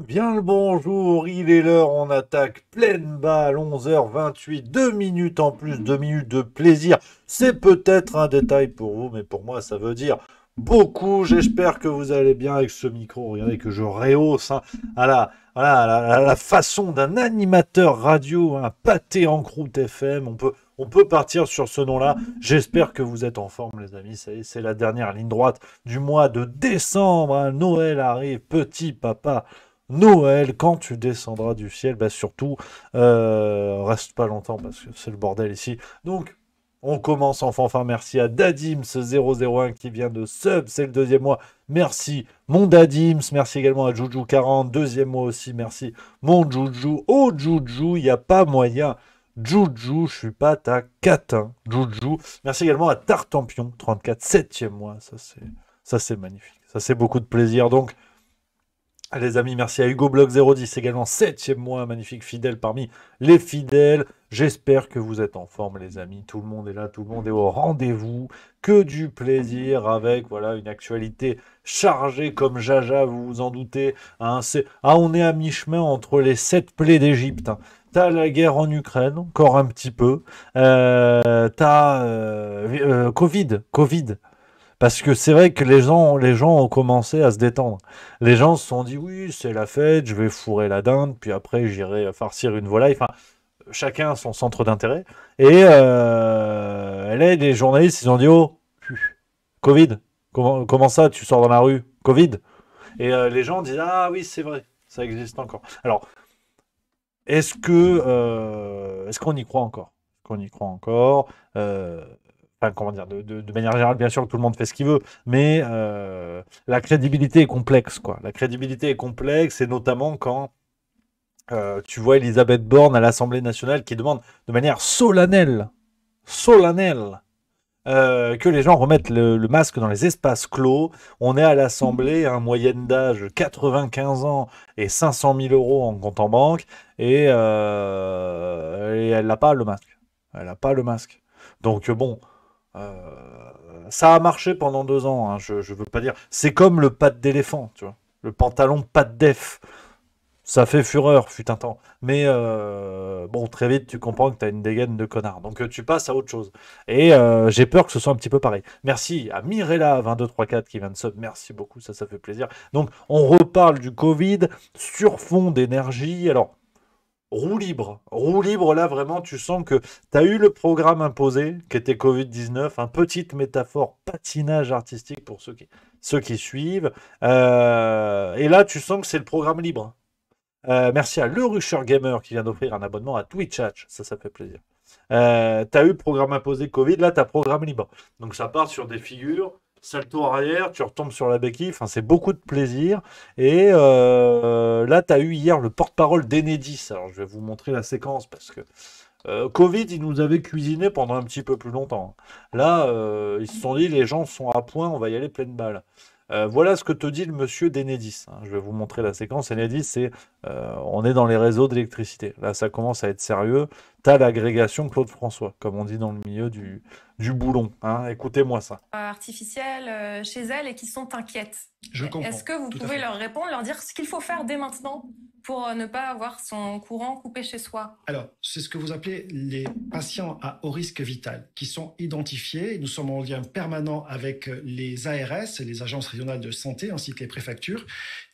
Bien le bonjour, il est l'heure, on attaque pleine balle, 11h28, 2 minutes en plus, 2 minutes de plaisir. C'est peut-être un détail pour vous, mais pour moi ça veut dire beaucoup. J'espère que vous allez bien avec ce micro. Regardez que je rehausse à la façon d'un animateur radio, un pâté en croûte FM. On peut partir sur ce nom-là. J'espère que vous êtes en forme, les amis. Ça y est, c'est la dernière ligne droite du mois de décembre, hein. Noël arrive, petit papa. Noël, quand tu descendras du ciel, bah surtout, reste pas longtemps parce que c'est le bordel ici. Donc, on commence en fanfare. Merci à Dadims001 qui vient de sub, c'est le deuxième mois. Merci, mon Dadims. Merci également à Juju40, deuxième mois aussi. Merci, mon Juju. Oh, Juju, il n'y a pas moyen. Juju, je suis pas ta catin. Juju. Merci également à Tartampion, 34, septième mois. Ça c'est magnifique. Ça, c'est beaucoup de plaisir. Donc, les amis, merci à Hugo Block 010, également septième mois, magnifique fidèle parmi les fidèles. J'espère que vous êtes en forme, les amis. Tout le monde est là, tout le monde est au rendez-vous. Que du plaisir avec, voilà, une actualité chargée comme Jaja, vous vous en doutez. Hein, on est à mi-chemin entre les 7 plaies d'Égypte, hein. T'as la guerre en Ukraine, encore un petit peu. T'as Covid. Parce que c'est vrai que les gens ont commencé à se détendre. Les gens se sont dit, oui, c'est la fête, je vais fourrer la dinde, puis après j'irai farcir une volaille. Enfin, chacun a son centre d'intérêt. Et là, les journalistes, ils ont dit, oh, Covid, comment ça, tu sors dans la rue? Covid. Et les gens disent, ah oui, c'est vrai, ça existe encore. Alors, est-ce qu'on y croit encore? Est-ce qu'on y croit encore? Enfin, comment dire, de manière générale, bien sûr que tout le monde fait ce qu'il veut, mais la crédibilité est complexe, quoi. La crédibilité est complexe, et notamment quand tu vois Elisabeth Borne à l'Assemblée nationale qui demande de manière solennelle, que les gens remettent le masque dans les espaces clos. On est à l'Assemblée, un moyenne d'âge 95 ans et 500 000 euros en compte en banque, et elle n'a pas le masque. Elle n'a pas le masque. Donc bon, ça a marché pendant 2 ans, hein, je veux pas dire. C'est comme le patte d'éléphant, tu vois. Le pantalon patte def. Ça fait fureur, fut un temps. Mais bon, très vite, tu comprends que tu as une dégaine de connard. Donc tu passes à autre chose. Et j'ai peur que ce soit un petit peu pareil. Merci à Mirella2234 qui vient de sub. Merci beaucoup, ça fait plaisir. Donc on reparle du Covid sur fond d'énergie. Alors, roue libre. Roue libre, là, vraiment, tu sens que tu as eu le programme imposé, qui était Covid-19, un petite métaphore patinage artistique pour ceux qui suivent. Et là, tu sens que c'est le programme libre. Merci à Le Rusher Gamer qui vient d'offrir un abonnement à Twitch Hatch. Ça fait plaisir. T'as eu programme imposé Covid, là t'as programme libre. Donc ça part sur des figures, salto arrière, tu retombes sur la béquille, enfin c'est beaucoup de plaisir. Et là t'as eu hier le porte-parole d'Enedis. Alors je vais vous montrer la séquence parce que Covid, il nous avait cuisiné pendant un petit peu plus longtemps. Là, ils se sont dit, les gens sont à point, on va y aller pleine balle. Voilà ce que te dit le monsieur d'Enedis, hein. Je vais vous montrer la séquence. Enedis, on est dans les réseaux d'électricité. Là, ça commence à être sérieux. T'as l'agrégation Claude François, comme on dit dans le milieu du boulon, hein. Écoutez-moi ça. Artificielle chez elles et qui sont inquiètes. Je comprends. Est-ce que vous pouvez leur répondre, leur dire ce qu'il faut faire dès maintenant pour ne pas avoir son courant coupé chez soi? Alors, c'est ce que vous appelez les patients à haut risque vital, qui sont identifiés. Nous sommes en lien permanent avec les ARS, les agences régionales de santé, ainsi que les préfectures,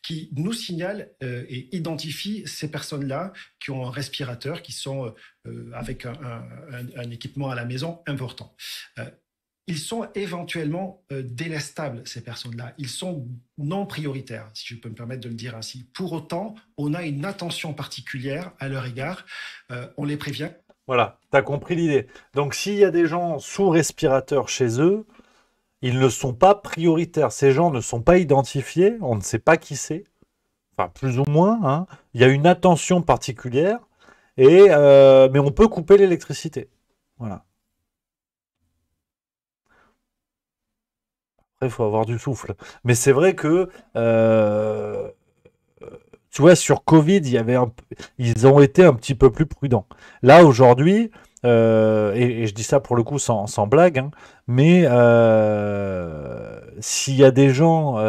qui nous signalent et identifient ces personnes-là qui ont un respirateur, qui sont avec un équipement à la maison important. Ils sont éventuellement délestables, ces personnes-là. Ils sont non prioritaires, si je peux me permettre de le dire ainsi. Pour autant, on a une attention particulière à leur égard. On les prévient. Voilà, t'as compris l'idée. Donc s'il y a des gens sous respirateur chez eux, ils ne sont pas prioritaires. Ces gens ne sont pas identifiés, on ne sait pas qui c'est. Enfin, plus ou moins, hein. Il y a une attention particulière, mais on peut couper l'électricité. Voilà. Après, il faut avoir du souffle. Mais c'est vrai que, tu vois, sur Covid, ils ont été un petit peu plus prudents. Là, aujourd'hui, et je dis ça pour le coup sans blague, hein, mais s'il y a des gens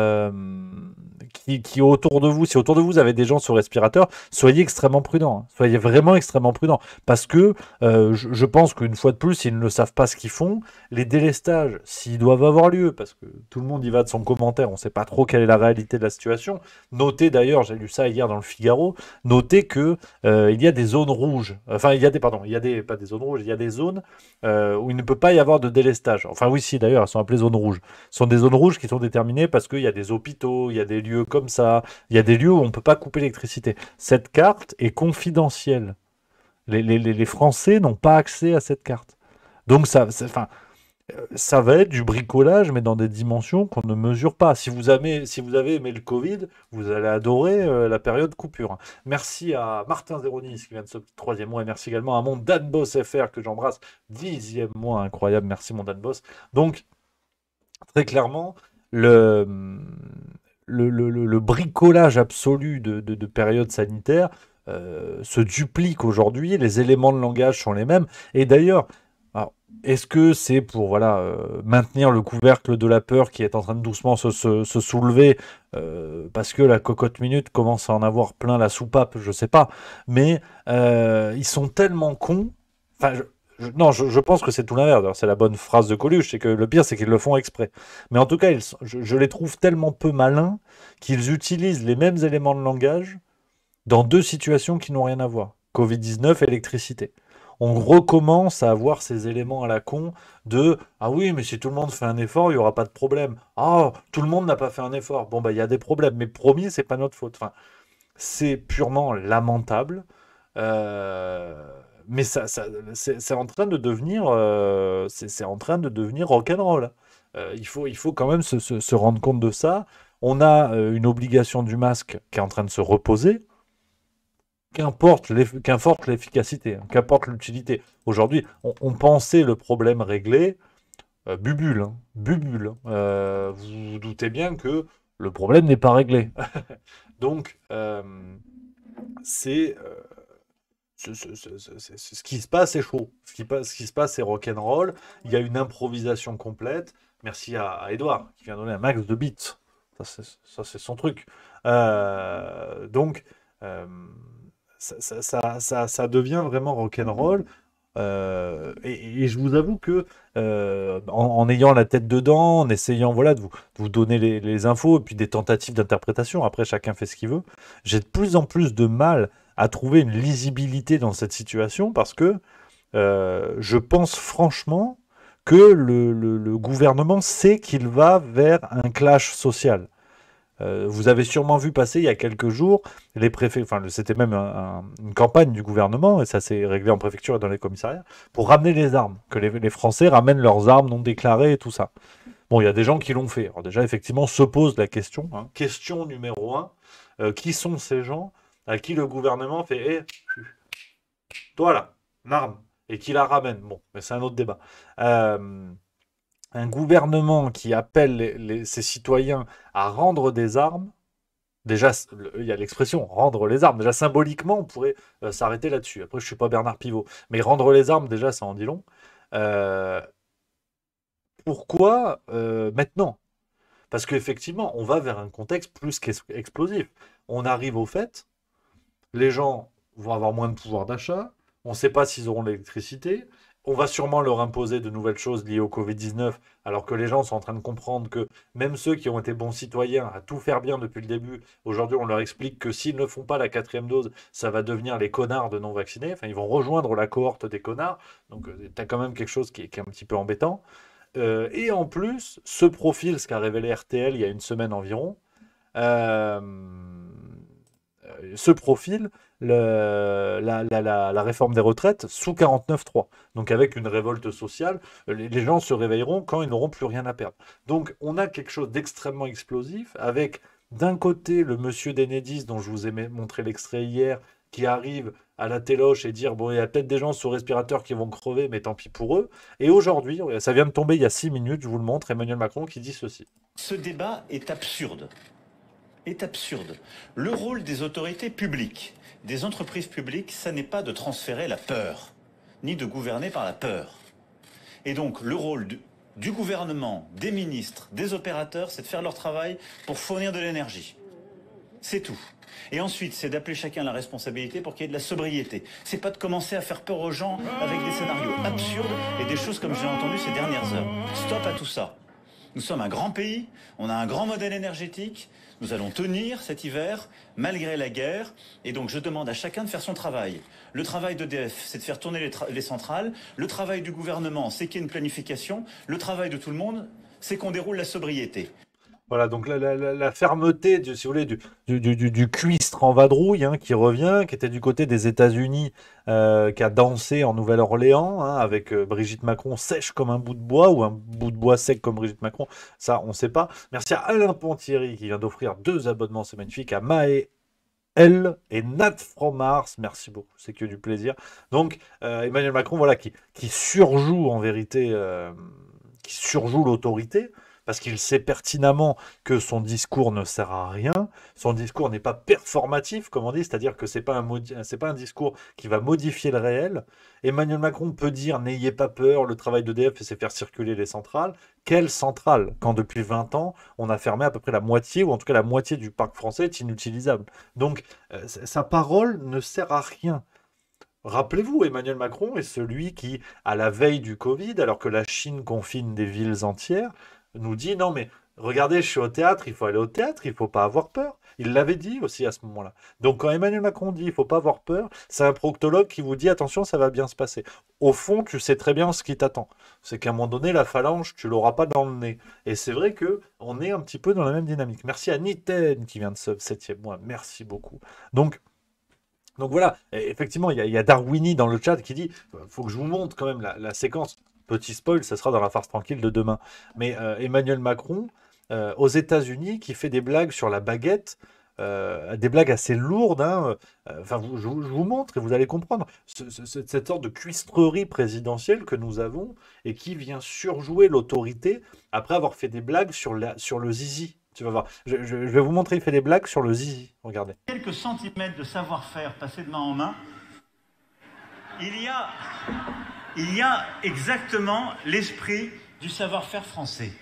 qui autour de vous, si autour de vous avez des gens sur respirateur, soyez extrêmement prudents. Hein. Soyez vraiment extrêmement prudents. Parce que je pense qu'une fois de plus, ils ne savent pas ce qu'ils font. Les délestages, s'ils doivent avoir lieu, parce que tout le monde y va de son commentaire, on ne sait pas trop quelle est la réalité de la situation. Notez d'ailleurs, j'ai lu ça hier dans le Figaro, notez que il y a des zones rouges. Enfin, il y a des, pas des zones rouges, il y a des zones où il ne peut pas y avoir de délestage. Enfin oui, si d'ailleurs, elles sont appelées zones rouges. Ce sont des zones rouges qui sont déterminées parce qu'il y a des hôpitaux, il y a des lieux comme ça, il y a des lieux où on ne peut pas couper l'électricité. Cette carte est confidentielle. Les Français n'ont pas accès à cette carte. Donc enfin, ça va être du bricolage, mais dans des dimensions qu'on ne mesure pas. Si vous avez aimé le Covid, vous allez adorer la période coupure. Hein. Merci à Martin Zéronis qui vient de ce 3e mois, et merci également à mon Dan Boss FR que j'embrasse, 10e mois, incroyable, merci mon Dan Boss. Donc, très clairement, le bricolage absolu de période sanitaire se duplique aujourd'hui, les éléments de langage sont les mêmes, et d'ailleurs, est-ce que c'est pour maintenir le couvercle de la peur qui est en train de doucement se soulever parce que la cocotte minute commence à en avoir plein la soupape, je sais pas, mais ils sont tellement cons. Enfin, non, je pense que c'est tout l'inverse. Alors, c'est la bonne phrase de Coluche, c'est que le pire, c'est qu'ils le font exprès. Mais en tout cas, je les trouve tellement peu malins qu'ils utilisent les mêmes éléments de langage dans deux situations qui n'ont rien à voir. Covid-19 et électricité. On recommence à avoir ces éléments à la con de « Ah oui, mais si tout le monde fait un effort, il n'y aura pas de problème. Ah, tout le monde n'a pas fait un effort. Bon, bah, il y a des problèmes, mais promis, c'est pas notre faute. » Enfin, c'est purement lamentable. Mais c'est en train de devenir, c'est en train de devenir rock'n'roll. Il faut quand même se rendre compte de ça. On a une obligation du masque qui est en train de se reposer. Qu'importe l'efficacité, hein, qu'importe l'utilité. Aujourd'hui, on pensait le problème réglé, bubule, hein, bubule. Vous vous doutez bien que le problème n'est pas réglé. Donc, c'est ce qui se passe est chaud. Ce qui se passe c'est rock'n'roll. Il y a une improvisation complète. Merci à Edouard qui vient donner un max de beats. Ça c'est son truc. Donc, ça devient vraiment rock'n'roll. Et je vous avoue que en ayant la tête dedans, en essayant de vous donner les infos et puis des tentatives d'interprétation, après chacun fait ce qu'il veut, j'ai de plus en plus de mal à trouver une lisibilité dans cette situation parce que je pense franchement que le gouvernement sait qu'il va vers un clash social. Vous avez sûrement vu passer il y a quelques jours les préfets, enfin c'était même une campagne du gouvernement, et ça s'est réglé en préfecture et dans les commissariats, pour ramener les armes, que les Français ramènent leurs armes non déclarées et tout ça. Bon, il y a des gens qui l'ont fait. Alors déjà, effectivement, se pose la question, hein. Question numéro 1, qui sont ces gens à qui le gouvernement fait toi là, l'arme, et qui la ramène. Bon, mais c'est un autre débat. Un gouvernement qui appelle ses citoyens à rendre des armes, déjà, il y a l'expression rendre les armes. Déjà, symboliquement, on pourrait s'arrêter là-dessus. Après, je ne suis pas Bernard Pivot. Mais rendre les armes, déjà, ça en dit long. Pourquoi maintenant? Parce qu'effectivement, on va vers un contexte plus qu'explosif. On arrive au fait, les gens vont avoir moins de pouvoir d'achat, on ne sait pas s'ils auront l'électricité, on va sûrement leur imposer de nouvelles choses liées au Covid-19, alors que les gens sont en train de comprendre que même ceux qui ont été bons citoyens à tout faire bien depuis le début, aujourd'hui on leur explique que s'ils ne font pas la 4e dose, ça va devenir les connards de non-vaccinés, enfin ils vont rejoindre la cohorte des connards, donc tu as quand même quelque chose qui est un petit peu embêtant. Et en plus, ce profil, ce qu'a révélé RTL il y a une semaine environ, ce profil, la réforme des retraites sous 49.3. Donc avec une révolte sociale, les gens se réveilleront quand ils n'auront plus rien à perdre. Donc on a quelque chose d'extrêmement explosif avec d'un côté le monsieur d'Enedis dont je vous ai montré l'extrait hier, qui arrive à la téloche et dire bon, il y a peut-être des gens sous respirateur qui vont crever, mais tant pis pour eux. Et aujourd'hui, ça vient de tomber il y a 6 minutes, je vous le montre, Emmanuel Macron qui dit ceci. Ce débat est absurde. Le rôle des autorités publiques, des entreprises publiques, ça n'est pas de transférer la peur, ni de gouverner par la peur. Et donc, le rôle du gouvernement, des ministres, des opérateurs, c'est de faire leur travail pour fournir de l'énergie. C'est tout. Et ensuite, c'est d'appeler chacun à la responsabilité pour qu'il y ait de la sobriété. C'est pas de commencer à faire peur aux gens avec des scénarios absurdes et des choses comme j'ai entendu ces dernières heures. Stop à tout ça. Nous sommes un grand pays, on a un grand modèle énergétique, nous allons tenir cet hiver malgré la guerre, et donc je demande à chacun de faire son travail. Le travail d'EDF, c'est de faire tourner les centrales, le travail du gouvernement, c'est qu'il y ait une planification, le travail de tout le monde, c'est qu'on déroule la sobriété. Voilà, donc la fermeté, si vous voulez, du cuistre en vadrouille, hein, qui revient, qui était du côté des États-Unis, qui a dansé en Nouvelle-Orléans, hein, avec Brigitte Macron sèche comme un bout de bois, ou un bout de bois sec comme Brigitte Macron, ça on ne sait pas. Merci à Alain Pontieri qui vient d'offrir 2 abonnements, c'est magnifique, à Maë L et Nat From Mars, merci beaucoup, c'est que du plaisir. Donc Emmanuel Macron, voilà, qui surjoue en vérité, qui surjoue l'autorité, parce qu'il sait pertinemment que son discours ne sert à rien, son discours n'est pas performatif, comme on dit, c'est-à-dire que c'est pas un discours qui va modifier le réel. Emmanuel Macron peut dire « n'ayez pas peur, le travail d'EDF, c'est faire circuler les centrales ». Quelle centrale? Quand depuis 20 ans, on a fermé à peu près la moitié, ou en tout cas la moitié du parc français est inutilisable. Donc, sa parole ne sert à rien. Rappelez-vous, Emmanuel Macron est celui qui, à la veille du Covid, alors que la Chine confine des villes entières, nous dit non mais regardez, je suis au théâtre, il faut aller au théâtre, il faut pas avoir peur. Il l'avait dit aussi à ce moment-là. Donc quand Emmanuel Macron dit il faut pas avoir peur, c'est un proctologue qui vous dit attention, ça va bien se passer. Au fond, tu sais très bien ce qui t'attend. C'est qu'à un moment donné, la phalange, tu l'auras pas dans le nez. Et c'est vrai que on est un petit peu dans la même dynamique. Merci à Niten qui vient de ce 7e mois. Merci beaucoup. Donc voilà, et effectivement, il y a Darwini dans le chat qui dit faut que je vous montre quand même la séquence. Petit spoil, ça sera dans la farce tranquille de demain. Mais Emmanuel Macron, aux États-Unis, qui fait des blagues sur la baguette, des blagues assez lourdes. Hein, enfin, je vous montre et vous allez comprendre. Cette sorte de cuistrerie présidentielle que nous avons et qui vient surjouer l'autorité après avoir fait des blagues sur le zizi. Tu vas voir. Je vais vous montrer, il fait des blagues sur le zizi. Regardez. Quelques centimètres de savoir-faire passé de main en main, il y a exactement l'esprit du savoir-faire français.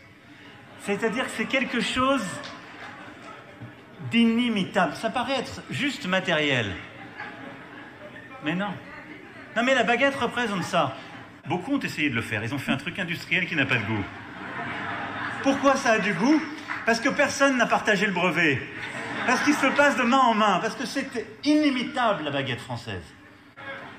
C'est-à-dire que c'est quelque chose d'inimitable. Ça paraît être juste matériel. Mais non. Non mais la baguette représente ça. Beaucoup ont essayé de le faire. Ils ont fait un truc industriel qui n'a pas de goût. Pourquoi ça a du goût? Parce que personne n'a partagé le brevet. Parce qu'il se passe de main en main. Parce que c'est inimitable la baguette française.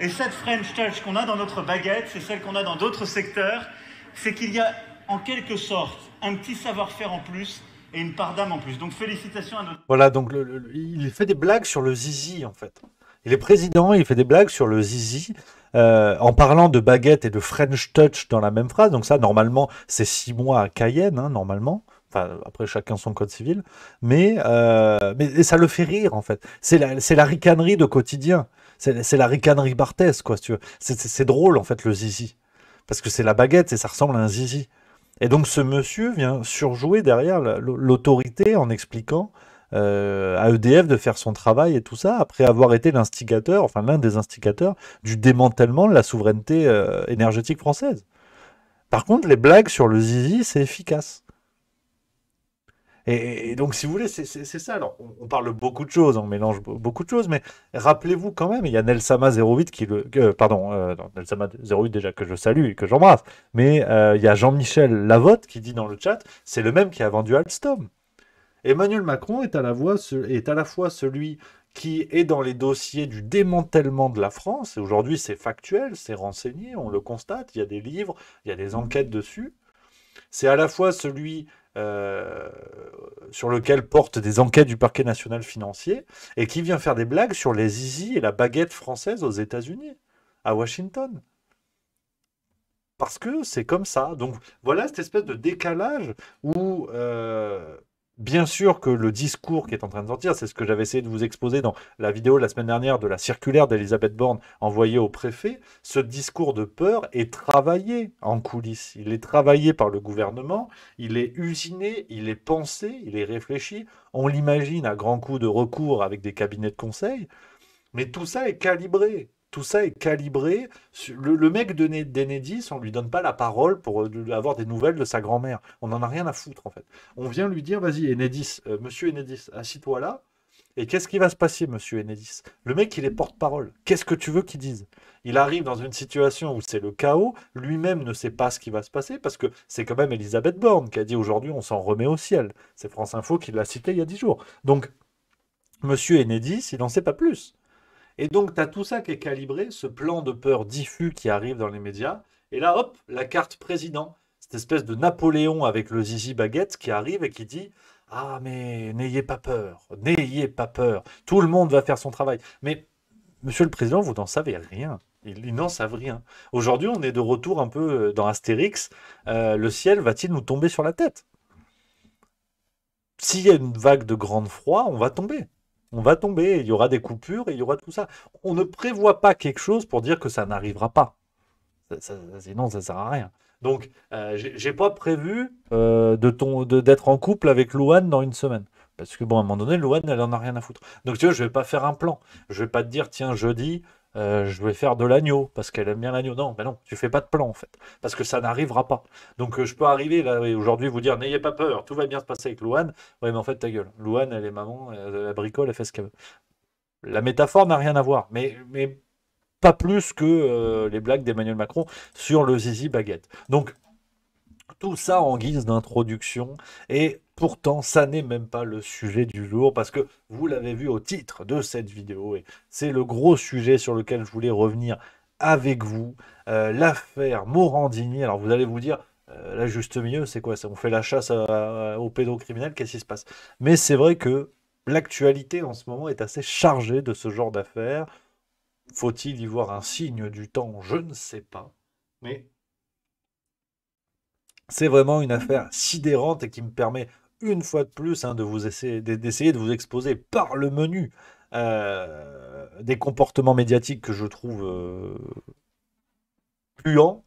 Et cette French touch qu'on a dans notre baguette, c'est celle qu'on a dans d'autres secteurs, c'est qu'il y a en quelque sorte un petit savoir-faire en plus et une part d'âme en plus. Donc félicitations à notre... Voilà, donc il fait des blagues sur le zizi en fait. Il est président, il fait des blagues sur le zizi, en parlant de baguette et de French touch dans la même phrase. Donc ça, normalement, c'est 6 mois à Cayenne, hein, normalement. Enfin, après, chacun son code civil. Mais ça le fait rire, en fait. C'est la ricanerie de quotidien. C'est la ricanerie Barthès, quoi, si tu veux. C'est drôle, en fait, le zizi. Parce que c'est la baguette et ça ressemble à un zizi. Et donc, ce monsieur vient surjouer derrière l'autorité en expliquant à EDF de faire son travail et tout ça, après avoir été l'instigateur, enfin l'un des instigateurs, du démantèlement de la souveraineté énergétique française. Par contre, les blagues sur le zizi, c'est efficace. Et donc, si vous voulez, c'est ça. Alors, on parle beaucoup de choses, on mélange beaucoup de choses, mais rappelez-vous quand même, il y a Nelsama08 qui non, Nelsama08 déjà que je salue et que j'embrasse, mais il y a Jean-Michel Lavotte qui dit dans le chat, c'est le même qui a vendu Alstom. Emmanuel Macron est à la fois celui qui est dans les dossiers du démantèlement de la France, et aujourd'hui c'est factuel, c'est renseigné, on le constate, il y a des livres, il y a des enquêtes dessus. C'est à la fois celui sur lequel portent des enquêtes du parquet national financier, et qui vient faire des blagues sur les zizi et la baguette française aux États-Unis, à Washington. Parce que c'est comme ça. Donc voilà cette espèce de décalage où, bien sûr que le discours qui est en train de sortir, c'est ce que j'avais essayé de vous exposer dans la vidéo de la semaine dernière de la circulaire d'Elisabeth Borne envoyée au préfet, ce discours de peur est travaillé en coulisses. Il est travaillé par le gouvernement, il est usiné, il est pensé, il est réfléchi. On l'imagine à grands coups de recours avec des cabinets de conseil, mais tout ça est calibré. Tout ça est calibré. Le mec d'Enedis, on ne lui donne pas la parole pour avoir des nouvelles de sa grand-mère. On n'en a rien à foutre, en fait. On vient lui dire, vas-y, Enedis, monsieur Enedis, assis-toi là, Et qu'est-ce qui va se passer, monsieur Enedis? Le mec, il est porte-parole. Qu'est-ce que tu veux qu'il dise? Il arrive dans une situation où c'est le chaos, lui-même ne sait pas ce qui va se passer, parce que c'est quand même Elisabeth Borne qui a dit aujourd'hui on s'en remet au ciel. C'est France Info qui l'a cité il y a 10 jours. Donc, monsieur Enedis, il n'en sait pas plus. Et donc, tu as tout ça qui est calibré, ce plan de peur diffus qui arrive dans les médias. Et là, hop, la carte président. Cette espèce de Napoléon avec le zizi baguette qui arrive et qui dit ah, mais n'ayez pas peur, n'ayez pas peur. Tout le monde va faire son travail. Mais, monsieur le président, vous n'en savez rien. Ils n'en savent rien. Aujourd'hui, on est de retour un peu dans Astérix. Le ciel va-t-il nous tomber sur la tête? S'il y a une vague de grand froid, on va tomber. On va tomber, il y aura des coupures et il y aura tout ça. On ne prévoit pas quelque chose pour dire que ça n'arrivera pas. Sinon, ça sert à rien. Donc, j'ai pas prévu d'être en couple avec Louane dans une semaine. Parce que bon, à un moment donné, Louane, elle en a rien à foutre. Donc, tu vois, je vais pas faire un plan. Je vais pas te dire, tiens, jeudi, je vais faire de l'agneau, parce qu'elle aime bien l'agneau. Non, ben non, tu fais pas de plan, en fait. Parce que ça n'arrivera pas. Donc, je peux arriver, là, et aujourd'hui, vous dire, n'ayez pas peur, tout va bien se passer avec Louane. Ouais, mais en fait, ta gueule. Louane, elle est maman, elle bricole, elle fait ce qu'elle veut. La métaphore n'a rien à voir. Mais pas plus que les blagues d'Emmanuel Macron sur le zizi baguette. Donc, tout ça en guise d'introduction, et pourtant, ça n'est même pas le sujet du jour, parce que vous l'avez vu au titre de cette vidéo, et c'est le gros sujet sur lequel je voulais revenir avec vous, l'affaire Morandini. Alors vous allez vous dire, la juste milieu, c'est quoi ça? On fait la chasse aux pédocriminels, qu'est-ce qui se passe? Mais c'est vrai que l'actualité en ce moment est assez chargée de ce genre d'affaires. Faut-il y voir un signe du temps? Je ne sais pas. Mais c'est vraiment une affaire sidérante et qui me permet, une fois de plus, hein, d'essayer de vous exposer par le menu des comportements médiatiques que je trouve puants,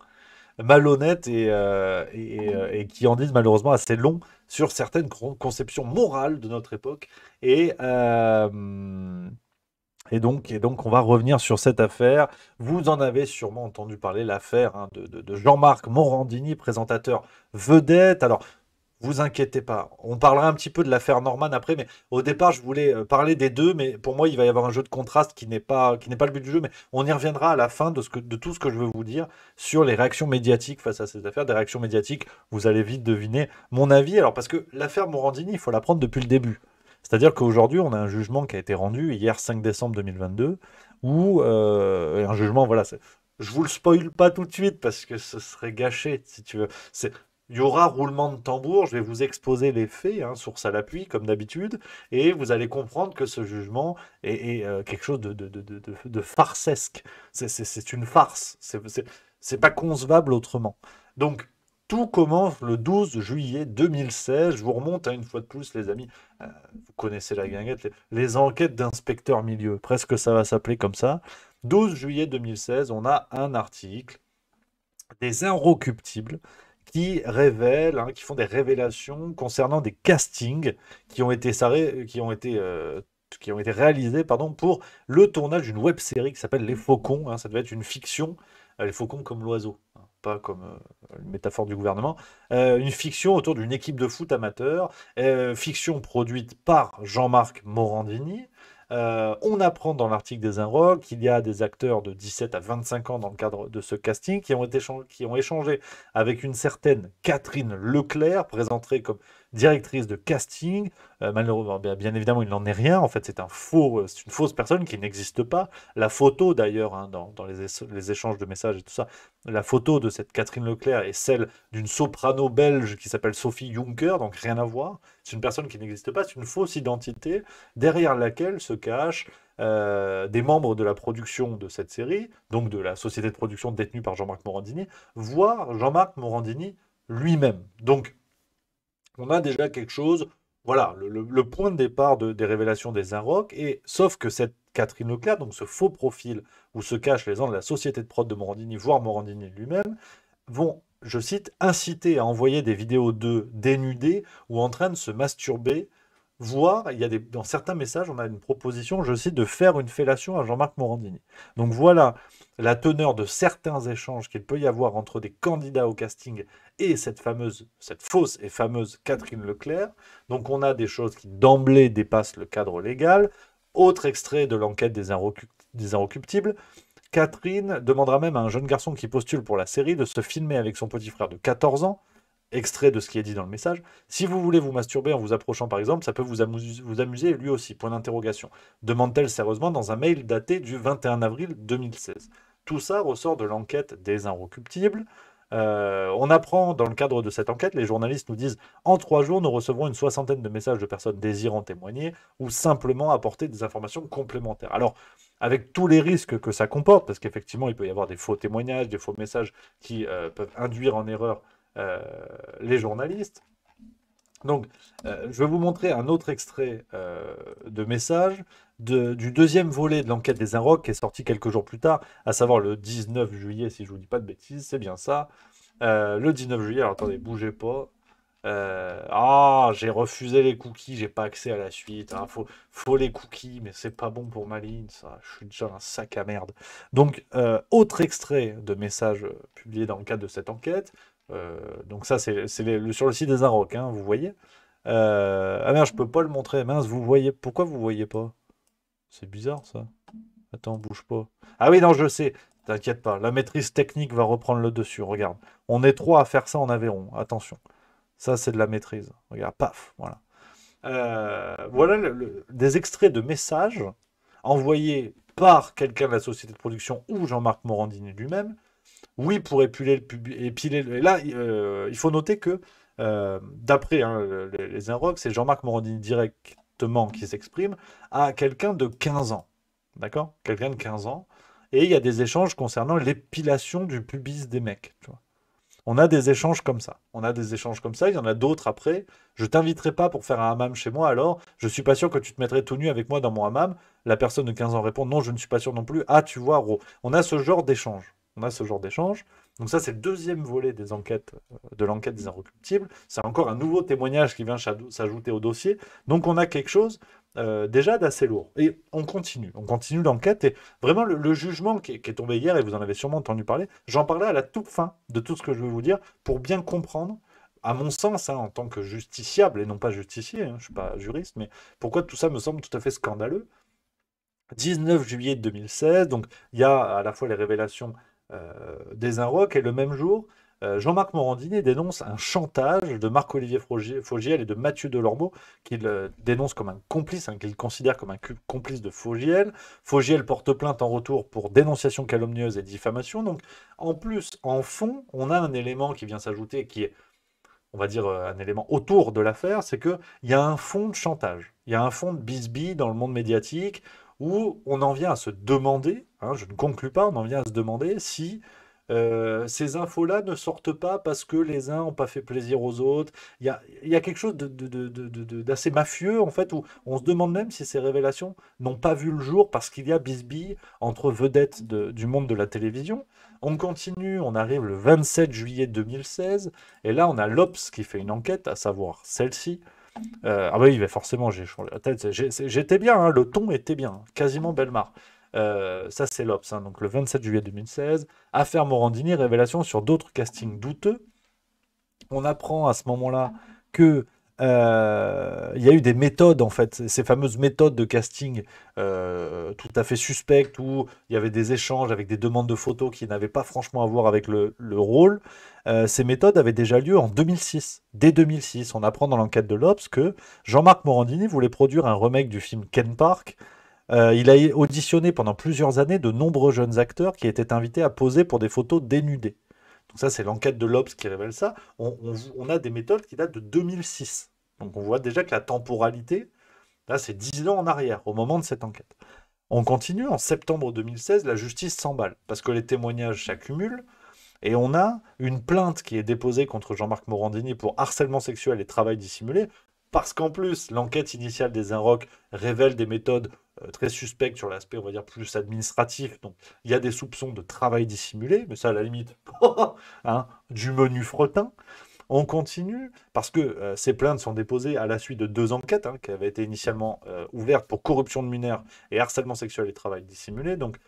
malhonnêtes et qui en disent malheureusement assez long sur certaines conceptions morales de notre époque. Et, euh, et donc, on va revenir sur cette affaire. Vous en avez sûrement entendu parler, l'affaire hein, de Jean-Marc Morandini, présentateur vedette. Alors, vous inquiétez pas, on parlera un petit peu de l'affaire Norman après, mais au départ, je voulais parler des deux, mais pour moi, il va y avoir un jeu de contraste qui n'est pas le but du jeu, mais on y reviendra à la fin de tout ce que je veux vous dire sur les réactions médiatiques face à cette affaire. Des réactions médiatiques, vous allez vite deviner mon avis. Alors, parce que l'affaire Morandini, il faut la prendre depuis le début. C'est-à-dire qu'aujourd'hui, on a un jugement qui a été rendu hier 5 décembre 2022, où un jugement, voilà, je vous le spoil pas tout de suite parce que ce serait gâché, si tu veux. Il y aura roulement de tambour, je vais vous exposer les faits, hein, source à l'appui, comme d'habitude, et vous allez comprendre que ce jugement est quelque chose de farcesque. C'est une farce, c'est pas concevable autrement. Donc, tout commence le 12 juillet 2016. Je vous remonte à une fois de plus, les amis. Vous connaissez la guinguette, les enquêtes d'inspecteurs milieu. Presque ça va s'appeler comme ça. 12 juillet 2016, on a un article des Inrecuptibles qui révèlent, hein, qui font des révélations concernant des castings qui ont été réalisés pardon, pour le tournage d'une web-série qui s'appelle Les Faucons. Hein, ça devait être une fiction, les faucons comme l'oiseau, hein, pas comme une métaphore du gouvernement. Une fiction autour d'une équipe de foot amateur, fiction produite par Jean-Marc Morandini. On apprend dans l'article des Inrocks qu'il y a des acteurs de 17 à 25 ans dans le cadre de ce casting qui ont échangé avec une certaine Catherine Leclerc, présentée comme directrice de casting. Malheureusement, bien évidemment, il n'en est rien. En fait, c'est une fausse personne qui n'existe pas. La photo, d'ailleurs, hein, dans les échanges de messages et tout ça, la photo de cette Catherine Leclerc est celle d'une soprano belge qui s'appelle Sophie Juncker, donc rien à voir. C'est une personne qui n'existe pas, c'est une fausse identité derrière laquelle se cachent des membres de la production de cette série, donc de la société de production détenue par Jean-Marc Morandini, voire Jean-Marc Morandini lui-même. Donc, on a déjà quelque chose, voilà, le point de départ des révélations des Inrocks, et sauf que cette Catherine Leclerc, donc ce faux profil où se cachent les gens de la société de prod de Morandini, voire Morandini lui-même, vont, je cite, inciter à envoyer des vidéos d'eux dénudés ou en train de se masturber voire, dans certains messages, on a une proposition, je cite, de faire une fellation à Jean-Marc Morandini. Donc voilà la teneur de certains échanges qu'il peut y avoir entre des candidats au casting et cette fausse et fameuse Catherine Leclerc. Donc on a des choses qui d'emblée dépassent le cadre légal. Autre extrait de l'enquête des Inrecuptibles. Catherine demandera même à un jeune garçon qui postule pour la série de se filmer avec son petit frère de 14 ans. Extrait de ce qui est dit dans le message. Si vous voulez vous masturber en vous approchant par exemple, ça peut vous amuser lui aussi, point d'interrogation. Demande-t-elle sérieusement dans un mail daté du 21 avril 2016. Tout ça ressort de l'enquête des Inrecuptibles. On apprend dans le cadre de cette enquête, les journalistes nous disent en 3 jours, nous recevrons une 60aine de messages de personnes désirant témoigner ou simplement apporter des informations complémentaires. Alors, avec tous les risques que ça comporte, parce qu'effectivement, il peut y avoir des faux témoignages, des faux messages qui peuvent induire en erreur les journalistes. Donc, je vais vous montrer un autre extrait de message du deuxième volet de l'enquête des Inrocs qui est sorti quelques jours plus tard, à savoir le 19 juillet, si je vous dis pas de bêtises, c'est bien ça. Le 19 juillet, alors attendez, bougez pas. J'ai refusé les cookies, j'ai pas accès à la suite. Hein, faut les cookies, mais c'est pas bon pour ma ligne, ça. Je suis déjà un sac à merde. Donc, autre extrait de message publié dans le cadre de cette enquête. Donc ça, c'est sur le site des Inrocs, hein, vous voyez. Ah merde, je peux pas le montrer. Mince, vous voyez. Pourquoi vous voyez pas? C'est bizarre, ça. Attends, bouge pas. Ah oui, non, je sais. T'inquiète pas. La maîtrise technique va reprendre le dessus. Regarde. On est 3 à faire ça en Aveyron. Attention. Ça, c'est de la maîtrise. Regarde, paf, voilà. Voilà des extraits de messages envoyés par quelqu'un de la société de production ou Jean-Marc Morandini lui-même. Oui, pour épiler Et là, il faut noter que, d'après les Inrocks, c'est Jean-Marc Morandini directement qui s'exprime à quelqu'un de 15 ans. D'accord? Quelqu'un de 15 ans. Et il y a des échanges concernant l'épilation du pubis des mecs. Tu vois. On a des échanges comme ça. Il y en a d'autres après. Je t'inviterai pas pour faire un hammam chez moi, alors je suis pas sûr que tu te mettrais tout nu avec moi dans mon hammam. La personne de 15 ans répond non, je ne suis pas sûr non plus. Ah, tu vois, on a ce genre d'échange. Donc ça, c'est le deuxième volet des enquêtes, de l'enquête des Inrecuptibles. C'est encore un nouveau témoignage qui vient s'ajouter au dossier. Donc on a quelque chose déjà d'assez lourd. Et on continue l'enquête. Et vraiment, le jugement qui est tombé hier, et vous en avez sûrement entendu parler, j'en parlais à la toute fin de tout ce que je vais vous dire, pour bien comprendre, à mon sens, hein, en tant que justiciable, et non pas justicier, hein, je ne suis pas juriste, mais pourquoi tout ça me semble tout à fait scandaleux. 19 juillet 2016, donc il y a à la fois les révélations des Inrocks, et le même jour, Jean-Marc Morandini dénonce un chantage de Marc-Olivier Fogiel et de Mathieu Delormeau, qu'il dénonce comme un complice, hein, qu'il considère comme un complice de Fogiel. Fogiel porte plainte en retour pour dénonciation calomnieuse et diffamation. Donc, en plus, en fond, on a un élément qui vient s'ajouter, qui est, on va dire, un élément autour de l'affaire, c'est qu'il y a un fond de chantage, il y a un fond de bisbille dans le monde médiatique, où on en vient à se demander, hein, je ne conclus pas, on en vient à se demander si ces infos-là ne sortent pas parce que les uns n'ont pas fait plaisir aux autres. Il y a quelque chose d'assez mafieux, en fait, où on se demande même si ces révélations n'ont pas vu le jour parce qu'il y a bisbille entre vedettes du monde de la télévision. On continue, on arrive le 27 juillet 2016, et là, on a l'Obs qui fait une enquête, à savoir celle-ci. Ah oui, mais forcément, j'ai changé la tête. J'étais bien, hein, le ton était bien, quasiment Bellemare. Ça, c'est l'Obs, hein, donc le 27 juillet 2016. Affaire Morandini, révélation sur d'autres castings douteux. On apprend à ce moment-là que il y a eu des méthodes, en fait, ces fameuses méthodes de casting tout à fait suspectes, où il y avait des échanges avec des demandes de photos qui n'avaient pas franchement à voir avec le rôle. Ces méthodes avaient déjà lieu en 2006. Dès 2006, on apprend dans l'enquête de l'Obs que Jean-Marc Morandini voulait produire un remake du film Ken Park. Il a auditionné pendant plusieurs années de nombreux jeunes acteurs qui étaient invités à poser pour des photos dénudées. Donc ça, c'est l'enquête de l'Obs qui révèle ça. On a des méthodes qui datent de 2006. Donc on voit déjà que la temporalité, là, c'est 10 ans en arrière, au moment de cette enquête. On continue, en septembre 2016, la justice s'emballe, parce que les témoignages s'accumulent, et on a une plainte qui est déposée contre Jean-Marc Morandini pour harcèlement sexuel et travail dissimulé, parce qu'en plus, l'enquête initiale des Inrocks révèle des méthodes très suspectes sur l'aspect, on va dire, plus administratif. Donc, il y a des soupçons de travail dissimulé, mais ça, à la limite, hein, du menu fretin. On continue parce que ces plaintes sont déposées à la suite de 2 enquêtes hein, qui avaient été initialement ouvertes pour corruption de mineurs et harcèlement sexuel et travail dissimulé. Donc,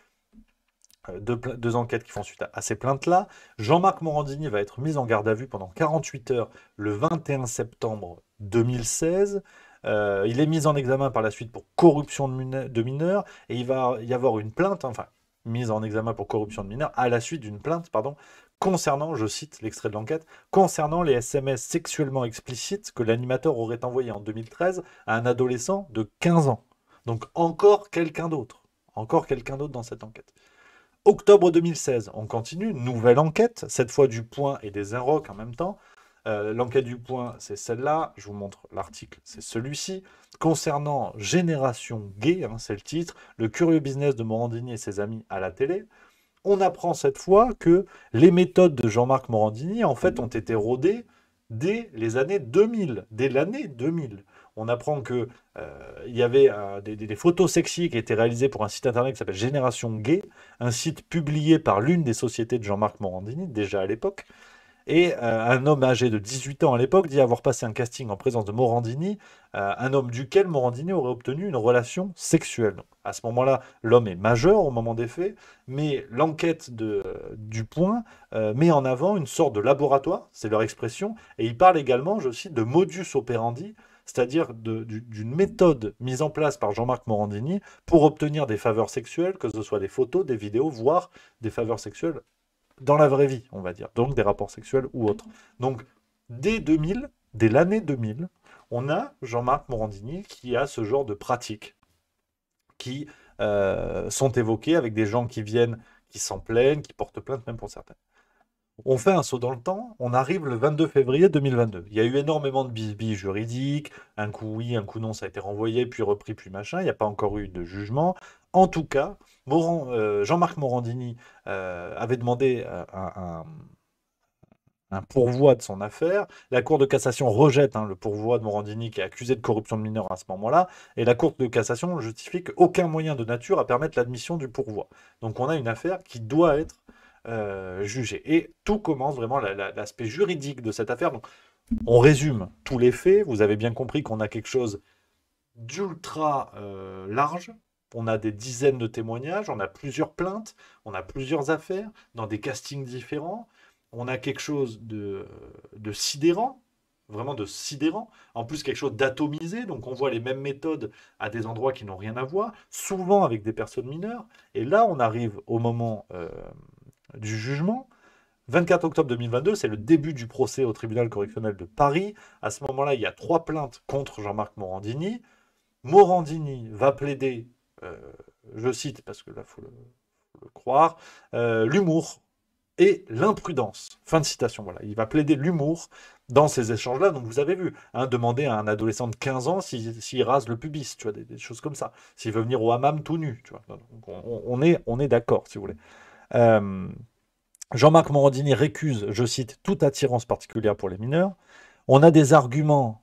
deux enquêtes qui font suite à ces plaintes-là. Jean-Marc Morandini va être mis en garde à vue pendant 48 heures le 21 septembre 2016. Il est mis en examen par la suite pour corruption de mineurs et il va y avoir une plainte, enfin, mise en examen pour corruption de mineurs à la suite d'une plainte, pardon, concernant, je cite l'extrait de l'enquête, concernant les SMS sexuellement explicites que l'animateur aurait envoyés en 2013 à un adolescent de 15 ans. Donc encore quelqu'un d'autre dans cette enquête. Octobre 2016, on continue, nouvelle enquête, cette fois du Point et des Inrocks en même temps. L'enquête du Point, c'est celle-là, je vous montre l'article, c'est celui-ci. Concernant Génération Gay, hein, c'est le titre, le curieux business de Morandini et ses amis à la télé, on apprend cette fois que les méthodes de Jean-Marc Morandini, en fait, ont été rodées dès les années 2000, dès l'année 2000. On apprend que il y avait des photos sexy qui étaient réalisées pour un site internet qui s'appelle Génération Gay, un site publié par l'une des sociétés de Jean-Marc Morandini, déjà à l'époque. Et un homme âgé de 18 ans à l'époque dit avoir passé un casting en présence de Morandini, un homme duquel Morandini aurait obtenu une relation sexuelle. Donc, à ce moment-là, l'homme est majeur au moment des faits, mais l'enquête du Point met en avant une sorte de laboratoire, c'est leur expression, et il parle également, je cite, de modus operandi, c'est-à-dire d'une méthode mise en place par Jean-Marc Morandini pour obtenir des faveurs sexuelles, que ce soit des photos, des vidéos, voire des faveurs sexuelles dans la vraie vie, on va dire, donc des rapports sexuels ou autres. Donc, dès l'année 2000, on a Jean-Marc Morandini qui a ce genre de pratiques qui sont évoquées avec des gens qui viennent, qui s'en plaignent, qui portent plainte même pour certains. On fait un saut dans le temps, on arrive le 22 février 2022. Il y a eu énormément de bisbilles juridiques, un coup oui, un coup non, ça a été renvoyé, puis repris, puis machin, il n'y a pas encore eu de jugement. En tout cas, Jean-Marc Morandini avait demandé un pourvoi de son affaire. La Cour de cassation rejette le pourvoi de Morandini qui est accusé de corruption de mineurs à ce moment-là, et la Cour de cassation justifie qu'aucun moyen de nature à permettre l'admission du pourvoi. Donc on a une affaire qui doit être jugée. Et tout commence vraiment, l'aspect juridique de cette affaire. Donc, on résume tous les faits. Vous avez bien compris qu'on a quelque chose d'ultra large. On a des dizaines de témoignages, on a plusieurs plaintes, on a plusieurs affaires dans des castings différents. On a quelque chose de sidérant, vraiment de sidérant. En plus, quelque chose d'atomisé. Donc, on voit les mêmes méthodes à des endroits qui n'ont rien à voir, souvent avec des personnes mineures. Et là, on arrive au moment du jugement. 24 octobre 2022, c'est le début du procès au tribunal correctionnel de Paris. À ce moment-là, il y a 3 plaintes contre Jean-Marc Morandini. Morandini va plaider, je cite, parce que là, il faut le croire, l'humour et l'imprudence. Fin de citation, voilà. Il va plaider l'humour dans ces échanges-là. Donc, vous avez vu, demander à un adolescent de 15 ans s'il rase le pubis, tu vois, des choses comme ça. S'il veut venir au hammam tout nu, tu vois. Donc, on est d'accord, si vous voulez. Jean-Marc Morandini récuse, je cite, toute attirance particulière pour les mineurs. On a des arguments,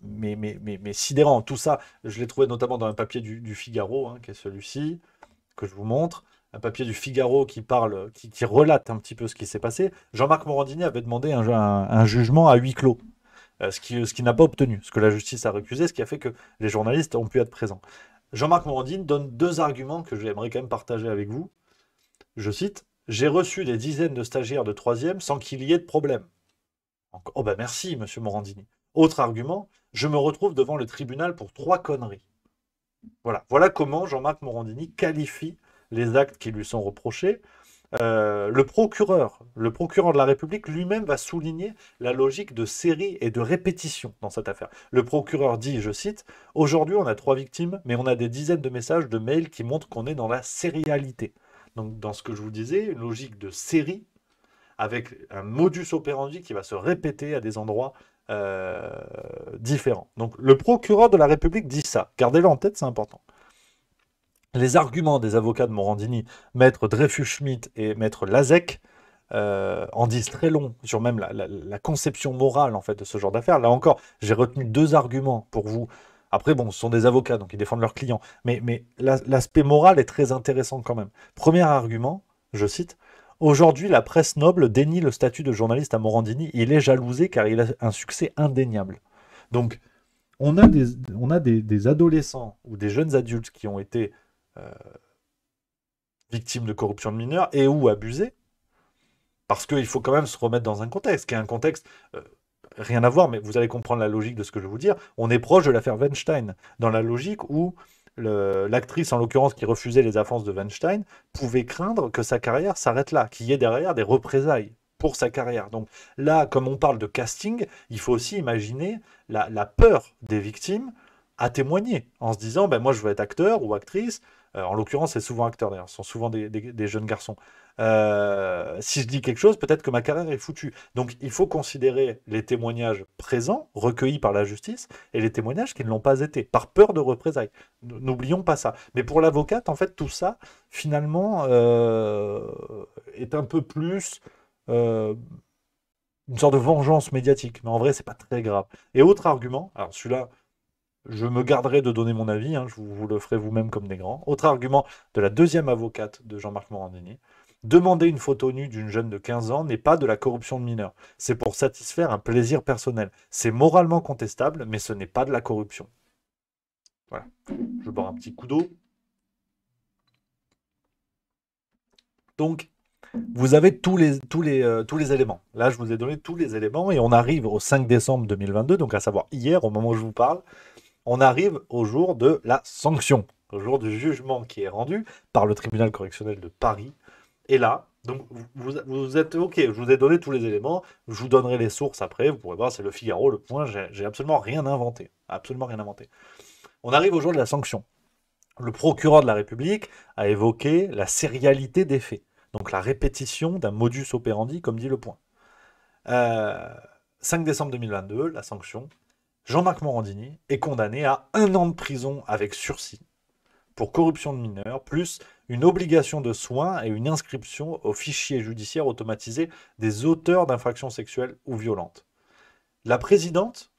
mais sidérants. Tout ça, je l'ai trouvé notamment dans un papier du Figaro, qui est celui-ci, que je vous montre. Un papier du Figaro qui parle, qui relate un petit peu ce qui s'est passé. Jean-Marc Morandini avait demandé un jugement à huis clos, ce qui n'a pas obtenu, ce que la justice a récusé, ce qui a fait que les journalistes ont pu être présents. Jean-Marc Morandini donne 2 arguments que j'aimerais quand même partager avec vous. Je cite, « J'ai reçu des dizaines de stagiaires de 3e sans qu'il y ait de problème. » Oh ben merci, monsieur Morandini. Autre argument, « Je me retrouve devant le tribunal pour 3 conneries. » Voilà comment Jean-Marc Morandini qualifie les actes qui lui sont reprochés. Le procureur de la République lui-même va souligner la logique de série et de répétition dans cette affaire. Le procureur dit, je cite, « Aujourd'hui, on a 3 victimes, mais on a des dizaines de messages, de mails qui montrent qu'on est dans la sérialité. » Donc, dans ce que je vous disais, une logique de série avec un modus operandi qui va se répéter à des endroits différents. Donc, le procureur de la République dit ça. Gardez-le en tête, c'est important. Les arguments des avocats de Morandini, maître Dreyfus-Schmidt et maître Lazec, en disent très long sur même la conception morale en fait, de ce genre d'affaires. Là encore, j'ai retenu 2 arguments pour vous. Après, bon, ce sont des avocats, donc ils défendent leurs clients. Mais l'aspect moral est très intéressant quand même. Premier argument, je cite, « Aujourd'hui, la presse noble dénie le statut de journaliste à Morandini. Il est jalousé car il a un succès indéniable. Donc, on a des adolescents ou des jeunes adultes qui ont été victimes de corruption de mineurs et ou abusés. Parce qu'il faut quand même se remettre dans un contexte, qui est un contexte, rien à voir, mais vous allez comprendre la logique de ce que je vais vous dire. On est proche de l'affaire Weinstein, dans la logique où l'actrice, en l'occurrence, qui refusait les avances de Weinstein, pouvait craindre que sa carrière s'arrête là, qu'il y ait derrière des représailles pour sa carrière. Donc là, comme on parle de casting, il faut aussi imaginer la peur des victimes à témoigner, en se disant, ben, moi je veux être acteur ou actrice. En l'occurrence, c'est souvent acteur d'ailleurs, ce sont souvent des jeunes garçons. Si je dis quelque chose, peut-être que ma carrière est foutue. Donc il faut considérer les témoignages présents, recueillis par la justice, et les témoignages qui ne l'ont pas été, par peur de représailles. N'oublions pas ça. Mais pour l'avocate, en fait, tout ça, finalement, est un peu plus une sorte de vengeance médiatique. Mais en vrai, c'est pas très grave. Et autre argument, alors celui-là, je me garderai de donner mon avis, hein, vous le ferez vous-même comme des grands. Autre argument de la deuxième avocate de Jean-Marc Morandini. Demander une photo nue d'une jeune de 15 ans n'est pas de la corruption de mineurs. C'est pour satisfaire un plaisir personnel. C'est moralement contestable, mais ce n'est pas de la corruption. Voilà. Je bois un petit coup d'eau. Donc, vous avez tous les éléments. Là, je vous ai donné tous les éléments et on arrive au 5 décembre 2022, donc à savoir hier, au moment où je vous parle. On arrive au jour de la sanction, au jour du jugement qui est rendu par le tribunal correctionnel de Paris. Et là, donc vous êtes OK, je vous ai donné tous les éléments, je vous donnerai les sources après, vous pourrez voir, c'est le Figaro, le Point, j'ai absolument rien inventé. Absolument rien inventé. On arrive au jour de la sanction. Le procureur de la République a évoqué la sérialité des faits, donc la répétition d'un modus operandi, comme dit le Point. 5 décembre 2022, la sanction. Jean-Marc Morandini est condamné à 1 an de prison avec sursis pour corruption de mineurs, plus une obligation de soins et une inscription au fichier judiciaire automatisé des auteurs d'infractions sexuelles ou violentes. La présidente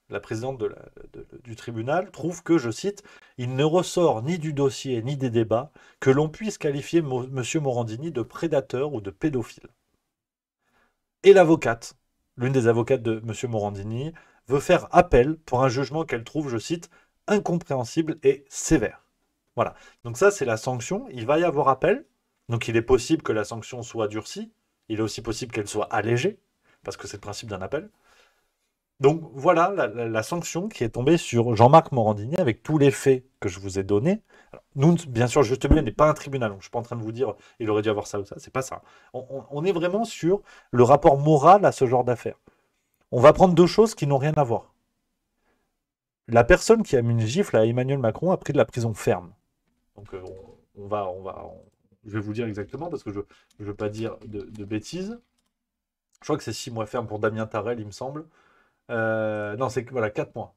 du tribunal trouve que, je cite, « Il ne ressort ni du dossier ni des débats que l'on puisse qualifier M. Morandini de prédateur ou de pédophile. » Et l'avocate, l'une des avocates de M. Morandini, veut faire appel pour un jugement qu'elle trouve, je cite, « incompréhensible et sévère ». Voilà. Donc ça, c'est la sanction. Il va y avoir appel. Donc il est possible que la sanction soit durcie. Il est aussi possible qu'elle soit allégée, parce que c'est le principe d'un appel. Donc voilà la sanction qui est tombée sur Jean-Marc Morandini avec tous les faits que je vous ai donnés. Alors, nous, bien sûr, Juste Milieu n'est pas un tribunal, donc je ne suis pas en train de vous dire il aurait dû avoir ça ou ça, c'est pas ça. On est vraiment sur le rapport moral à ce genre d'affaires. On va prendre deux choses qui n'ont rien à voir. La personne qui a mis une gifle à Emmanuel Macron a pris de la prison ferme. Donc je vais vous dire exactement parce que je ne veux pas dire de bêtises. Je crois que c'est 6 mois ferme pour Damien Tarel, il me semble. Non, c'est voilà, 4 mois.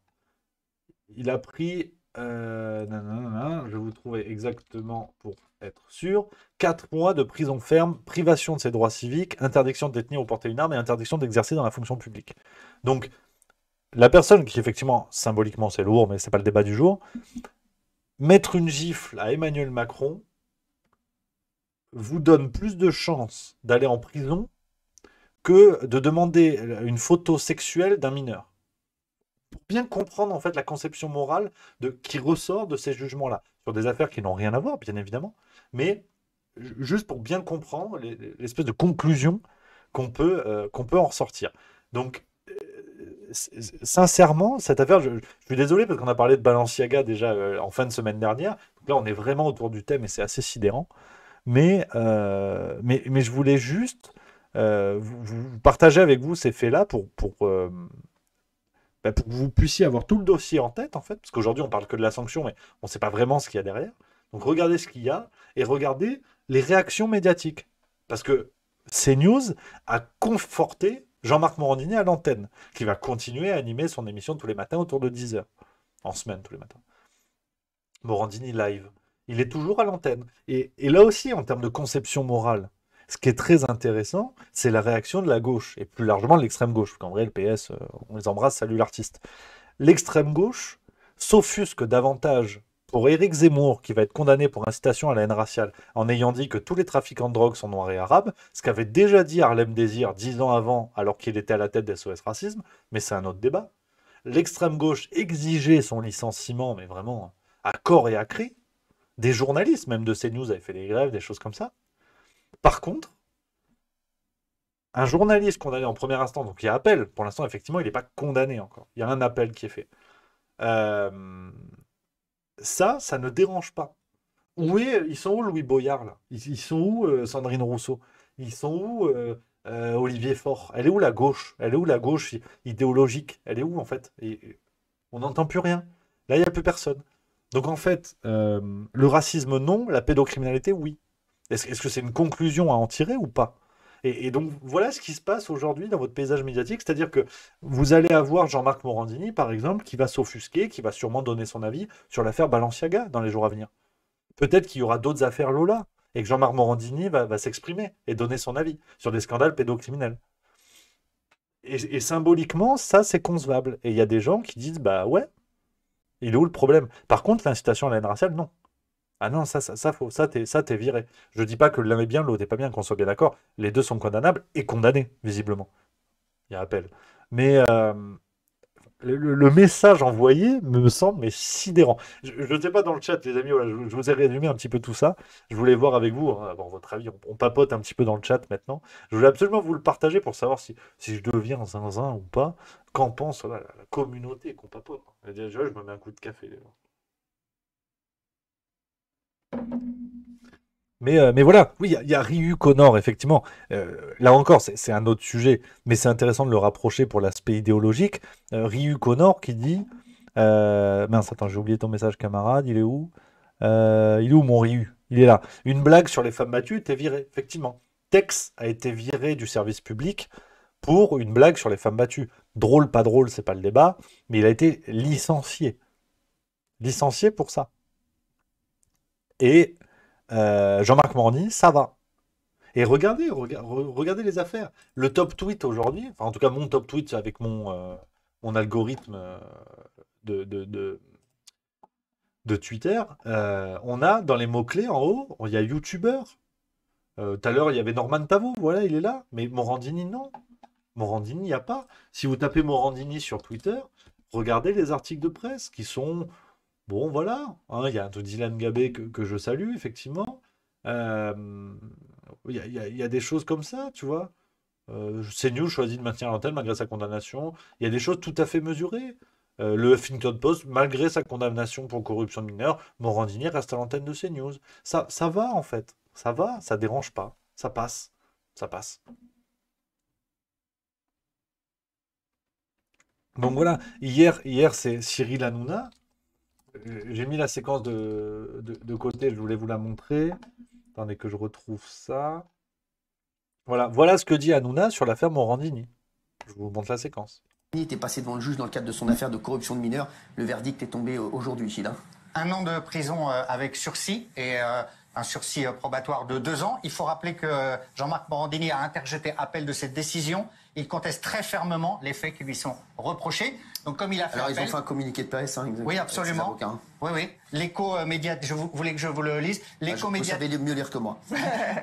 Il a pris, je vais vous trouver exactement pour être sûr, 4 mois de prison ferme, privation de ses droits civiques, interdiction de détenir ou porter une arme et interdiction d'exercer dans la fonction publique. Donc, la personne qui, effectivement, symboliquement, c'est lourd, mais c'est pas le débat du jour, mettre une gifle à Emmanuel Macron vous donne plus de chances d'aller en prison que de demander une photo sexuelle d'un mineur. Pour bien comprendre en fait la conception morale qui ressort de ces jugements-là, sur des affaires qui n'ont rien à voir, bien évidemment, mais juste pour bien comprendre l'espèce de conclusion qu'on peut en ressortir. Donc, sincèrement, cette affaire, je suis désolé parce qu'on a parlé de Balenciaga déjà en fin de semaine dernière. Donc là, on est vraiment autour du thème et c'est assez sidérant. Mais je voulais juste vous partager avec vous ces faits-là pour que vous puissiez avoir tout le dossier en tête, en fait, parce qu'aujourd'hui, on parle que de la sanction, mais on ne sait pas vraiment ce qu'il y a derrière. Donc, regardez ce qu'il y a et regardez les réactions médiatiques. Parce que CNews a conforté Jean-Marc Morandini à l'antenne, qui va continuer à animer son émission tous les matins autour de 10h, en semaine tous les matins. Morandini live. Il est toujours à l'antenne. Et là aussi, en termes de conception morale, ce qui est très intéressant, c'est la réaction de la gauche, et plus largement de l'extrême gauche, parce qu'en vrai, le PS, on les embrasse, salut l'artiste. L'extrême gauche s'offusque davantage pour Éric Zemmour, qui va être condamné pour incitation à la haine raciale, en ayant dit que tous les trafiquants de drogue sont noirs et arabes, ce qu'avait déjà dit Harlem Désir 10 ans avant, alors qu'il était à la tête d'SOS Racisme, mais c'est un autre débat. L'extrême gauche exigeait son licenciement, mais vraiment à corps et à cri. Des journalistes, même de CNews, avaient fait des grèves, des choses comme ça. Par contre, un journaliste condamné en premier instant, donc il y a appel, pour l'instant, effectivement, il n'est pas condamné encore. Il y a un appel qui est fait. Ça ne dérange pas. Ils sont où Louis Boyard, là? Ils sont où Sandrine Rousseau? Ils sont où Olivier Faure? Elle est où la gauche? Elle est où la gauche idéologique? Elle est où, en fait? On n'entend plus rien. Là, il n'y a plus personne. Donc, en fait, le racisme, non. La pédocriminalité, oui. Est-ce que c'est une conclusion à en tirer ou pas? Et donc, voilà ce qui se passe aujourd'hui dans votre paysage médiatique. C'est-à-dire que vous allez avoir Jean-Marc Morandini, par exemple, qui va s'offusquer, qui va sûrement donner son avis sur l'affaire Balenciaga dans les jours à venir. Peut-être qu'il y aura d'autres affaires Lola, et que Jean-Marc Morandini va s'exprimer et donner son avis sur des scandales pédocriminels. Et symboliquement, ça, c'est concevable. Et il y a des gens qui disent, bah ouais, il est où le problème? Par contre, l'incitation à la haine raciale, non. Ah non, t'es viré. Je dis pas que l'un est bien, l'autre est pas bien, qu'on soit bien d'accord. Les deux sont condamnables et condamnés, visiblement. Il y a appel. Mais le message envoyé me semble mais sidérant. Je ne sais pas dans le chat, les amis, voilà, je vous ai résumé un petit peu tout ça. Je voulais voir avec vous, hein, avoir votre avis. On papote un petit peu dans le chat maintenant. Je voulais absolument vous le partager pour savoir si je deviens zinzin ou pas. Qu'en pense voilà, la communauté qu'on papote. Et déjà, je me mets un coup de café. Mais voilà, oui, il y a Ryu Connor, effectivement. Là encore, c'est un autre sujet, mais c'est intéressant de le rapprocher pour l'aspect idéologique. Ryu Connor qui dit... mince, attends, j'ai oublié ton message, camarade, il est où? Il est où mon Ryu? Il est là. Une blague sur les femmes battues, t'es viré, effectivement. Tex a été viré du service public pour une blague sur les femmes battues. Drôle, pas drôle, c'est pas le débat, mais il a été licencié. Licencié pour ça. Et Jean-Marc Morandini, ça va. Et regardez les affaires. Le top tweet aujourd'hui, enfin en tout cas mon top tweet avec mon algorithme de Twitter, on a dans les mots-clés en haut, il y a youtubeur. Tout à l'heure, il y avait Norman Tavo, voilà, il est là. Mais Morandini, non. Morandini, il n'y a pas. Si vous tapez Morandini sur Twitter, regardez les articles de presse qui sont... Bon, voilà. Hein, il y a un Dylan Gabé que je salue, effectivement. Il y a des choses comme ça, tu vois. CNews choisit de maintenir l'antenne malgré sa condamnation. Il y a des choses tout à fait mesurées. Le Huffington Post, malgré sa condamnation pour corruption de mineurs, Morandini reste à l'antenne de CNews. Ça va, en fait. Ça va, ça dérange pas. Ça passe. Ça passe. Donc voilà, hier c'est Cyril Hanouna. J'ai mis la séquence de côté, je voulais vous la montrer. Attendez que je retrouve ça. Voilà ce que dit Hanouna sur l'affaire Morandini. Je vous montre la séquence. Il était passé devant le juge dans le cadre de son affaire de corruption de mineurs. Le verdict est tombé aujourd'hui, Gilles. 1 an de prison avec sursis et un sursis probatoire de 2 ans. Il faut rappeler que Jean-Marc Morandini a interjeté appel de cette décision. Il conteste très fermement les faits qui lui sont reprochés. Donc, comme il a fait Alors, appel... ils ont fait un communiqué de presse, hein, Oui, absolument. Oui. L'écho médiatique, vous voulez que je vous le lise? L'écho médiatique. Vous savez mieux lire que moi.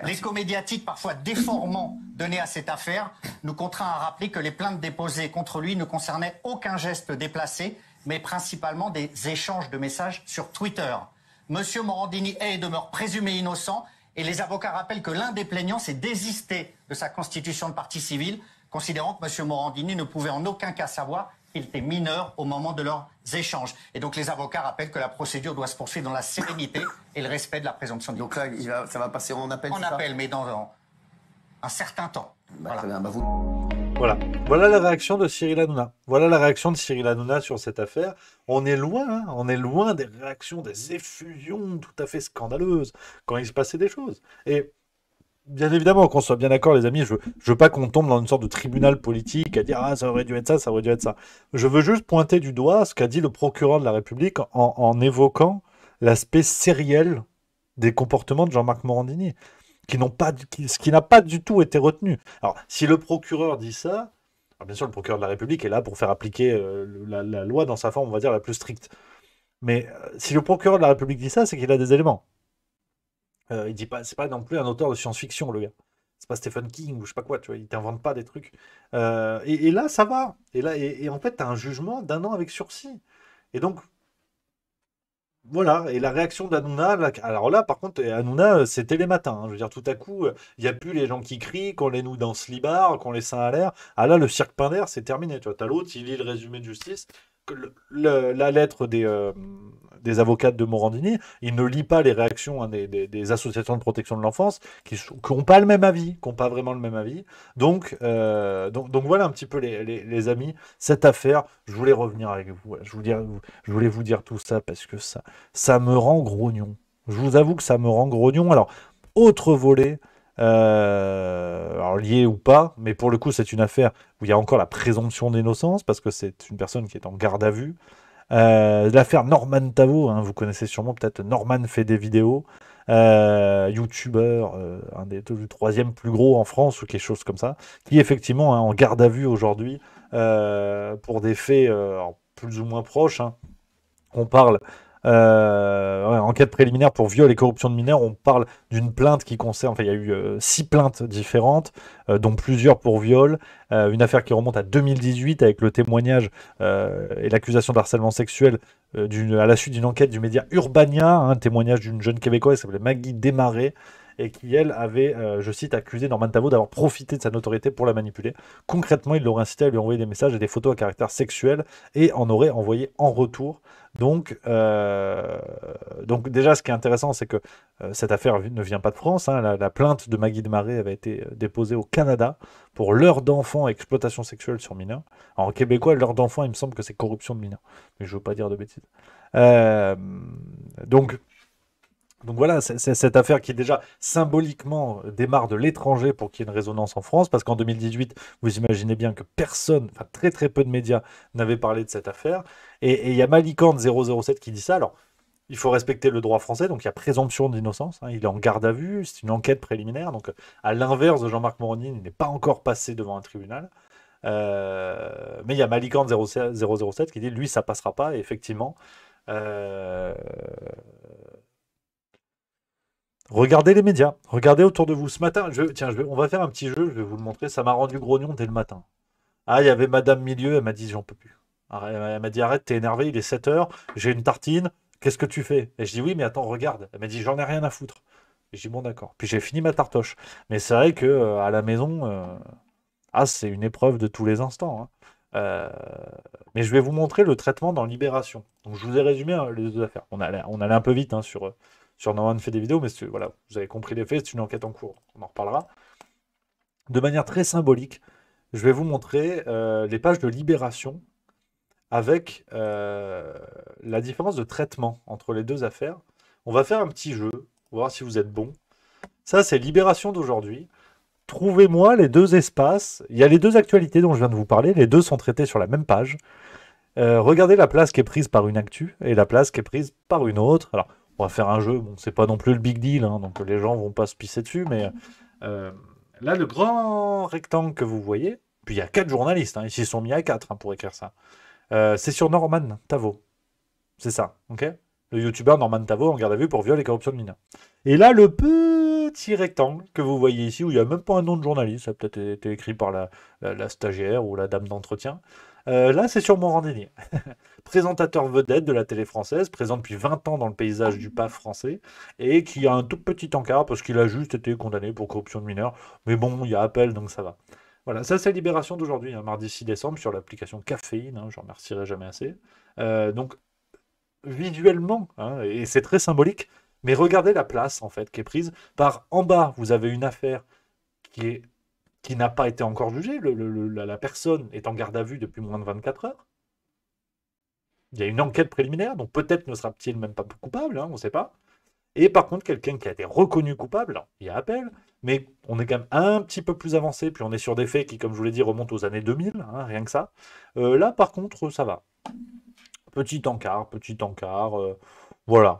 L'écho médiatique, parfois déformant, donné à cette affaire, nous contraint à rappeler que les plaintes déposées contre lui ne concernaient aucun geste déplacé, mais principalement des échanges de messages sur Twitter. Monsieur Morandini est et demeure présumé innocent, et les avocats rappellent que l'un des plaignants s'est désisté de sa constitution de partie civile, considérant que monsieur Morandini ne pouvait en aucun cas savoir qu'il était mineur au moment de leurs échanges. Et donc les avocats rappellent que la procédure doit se poursuivre dans la sérénité et le respect de la présomption de Donc là, ça va passer en appel. En appel, mais dans un certain temps. Voilà. Très bien, Voilà la réaction de Cyril Hanouna. Voilà la réaction de Cyril Hanouna sur cette affaire. On est loin des réactions, des effusions tout à fait scandaleuses quand il se passait des choses. Et bien évidemment, qu'on soit bien d'accord, les amis, je veux pas qu'on tombe dans une sorte de tribunal politique à dire « Ah, ça aurait dû être ça, ça aurait dû être ça ». Je veux juste pointer du doigt ce qu'a dit le procureur de la République en évoquant l'aspect sériel des comportements de Jean-Marc Morandini, ce qui n'a pas du tout été retenu. Alors, si le procureur dit ça, alors bien sûr, le procureur de la République est là pour faire appliquer la loi dans sa forme, on va dire, la plus stricte. Mais si le procureur de la République dit ça, c'est qu'il a des éléments. Il dit pas, c'est pas non plus un auteur de science-fiction, le gars. C'est pas Stephen King ou je sais pas quoi, tu vois, il t'invente pas des trucs. Et là, ça va. Et là, et en fait, t'as un jugement d'1 an avec sursis. Et donc, voilà. Et la réaction d'Hanouna, alors là, par contre, Hanouna, c'est Télématin, hein. Je veux dire, tout à coup, il n'y a plus les gens qui crient, qu'on les noue dans ce libar, qu'on les seins à l'air. Ah là, le cirque Pinder, c'est terminé. Tu vois, t'as l'autre, il lit le résumé de justice. La lettre des avocates de Morandini, il ne lit pas les réactions, hein, des associations de protection de l'enfance qui n'ont pas le même avis, qui n'ont pas vraiment le même avis. Donc voilà un petit peu les amis, cette affaire, je voulais revenir avec vous. Voilà, je voulais vous dire tout ça parce que ça me rend grognon. Je vous avoue que ça me rend grognon. Alors, autre volet, alors lié ou pas, mais pour le coup, c'est une affaire où il y a encore la présomption d'innocence parce que c'est une personne qui est en garde à vue. L'affaire Norman Tavo, hein, vous connaissez sûrement peut-être. Norman fait des vidéos, youtubeur, un des le troisième plus gros en France ou quelque chose comme ça, qui est effectivement, hein, en garde à vue aujourd'hui pour des faits plus ou moins proches, hein. On parle enquête préliminaire pour viol et corruption de mineurs. On parle d'une plainte qui concerne, enfin il y a eu 6 plaintes différentes, dont plusieurs pour viol. Une affaire qui remonte à 2018 avec le témoignage et l'accusation de harcèlement sexuel à la suite d'une enquête du média Urbania, un témoignage d'une jeune Québécoise qui s'appelait Maggie Desmarais et qui, elle, avait, je cite, accusé Norman Tavo d'avoir profité de sa notoriété pour la manipuler. Concrètement, il l'aurait incité à lui envoyer des messages et des photos à caractère sexuel et en aurait envoyé en retour. Donc déjà, ce qui est intéressant, c'est que cette affaire ne vient pas de France, hein. La plainte de Maggie Desmarais avait été déposée au Canada pour leurre d'enfants et exploitation sexuelle sur mineurs. Alors, en québécois, leurre d'enfants, il me semble que c'est corruption de mineurs. Mais je ne veux pas dire de bêtises. Donc voilà, c'est cette affaire qui déjà symboliquement démarre de l'étranger pour qu'il y ait une résonance en France, parce qu'en 2018, vous imaginez bien que personne, enfin très très peu de médias n'avaient parlé de cette affaire. Et il y a Malicande 007 qui dit ça. Alors, il faut respecter le droit français, donc il y a présomption d'innocence, hein. Il est en garde à vue, c'est une enquête préliminaire. Donc, à l'inverse de Jean-Marc Morandini, il n'est pas encore passé devant un tribunal. Mais il y a Malicande 007 qui dit lui, ça passera pas. Et effectivement, regardez les médias, regardez autour de vous. Ce matin, on va faire un petit jeu, je vais vous le montrer. Ça m'a rendu grognon dès le matin. Ah, il y avait Madame Milieu, elle m'a dit j'en peux plus. Elle m'a dit arrête, t'es énervé, il est 7 h, j'ai une tartine, qu'est-ce que tu fais? Et je dis oui, mais attends, regarde. Elle m'a dit j'en ai rien à foutre. Et je dis bon, d'accord. Puis j'ai fini ma tartoche. Mais c'est vrai que à la maison, c'est une épreuve de tous les instants, hein. Mais je vais vous montrer le traitement dans Libération. Donc je vous ai résumé, hein, les deux affaires. On allait un peu vite, hein, sur Norman fait des vidéos, mais voilà, vous avez compris les faits, c'est une enquête en cours. On en reparlera. De manière très symbolique, je vais vous montrer les pages de Libération avec la différence de traitement entre les deux affaires. On va faire un petit jeu, on va voir si vous êtes bon. Ça, c'est Libération d'aujourd'hui. Trouvez-moi les deux espaces. Il y a les deux actualités dont je viens de vous parler. Les deux sont traités sur la même page. Regardez la place qui est prise par une actu et la place qui est prise par une autre. Alors, on va faire un jeu. Bon, c'est pas non plus le big deal, hein, donc les gens vont pas se pisser dessus. Mais là, le grand rectangle que vous voyez, puis il y a 4 journalistes, hein, ils s'y sont mis à 4, hein, pour écrire ça. C'est sur Norman Tavo. C'est ça, ok? Le youtubeur Norman Tavo en garde à vue pour viol et corruption de mineurs. Et là, le petit rectangle que vous voyez ici, où il n'y a même pas un nom de journaliste, ça a peut-être été écrit par la stagiaire ou la dame d'entretien. Là, c'est sur Morandini. Présentateur vedette de la télé française, présent depuis 20 ans dans le paysage du PAF français, et qui a un tout petit encart parce qu'il a juste été condamné pour corruption de mineurs. Mais bon, il y a appel, donc ça va. Voilà, ça c'est Libération d'aujourd'hui, hein, mardi 6 décembre, sur l'application Caféine, hein, je ne remercierai jamais assez. Donc, visuellement, hein, et c'est très symbolique, mais regardez la place, en fait, qui est prise. Par en bas, vous avez une affaire qui n'a pas été encore jugée. La personne est en garde à vue depuis moins de 24 heures. Il y a une enquête préliminaire, donc peut-être ne sera-t-il même pas coupable, hein, on ne sait pas. Et par contre, quelqu'un qui a été reconnu coupable, il y a appel, mais on est quand même un petit peu plus avancé, puis on est sur des faits qui, comme je vous l'ai dit, remontent aux années 2000, hein, rien que ça. Là, par contre, ça va. Petit encart, voilà.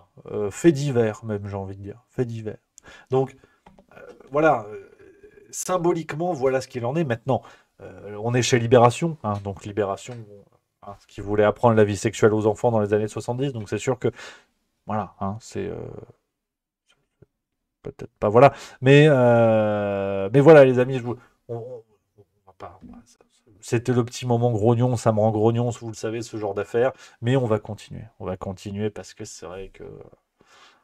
Fait divers, même, j'ai envie de dire. Fait divers. Donc, voilà. Symboliquement, voilà ce qu'il en est. Maintenant, on est chez Libération, hein, donc Libération hein, qui voulait apprendre la vie sexuelle aux enfants dans les années 70. Donc c'est sûr que, voilà, hein, c'est peut-être pas, voilà. Mais voilà, les amis, on va pas. C'était le petit moment grognon, ça me rend grognon, vous le savez, ce genre d'affaires. Mais on va continuer. On va continuer parce que c'est vrai que.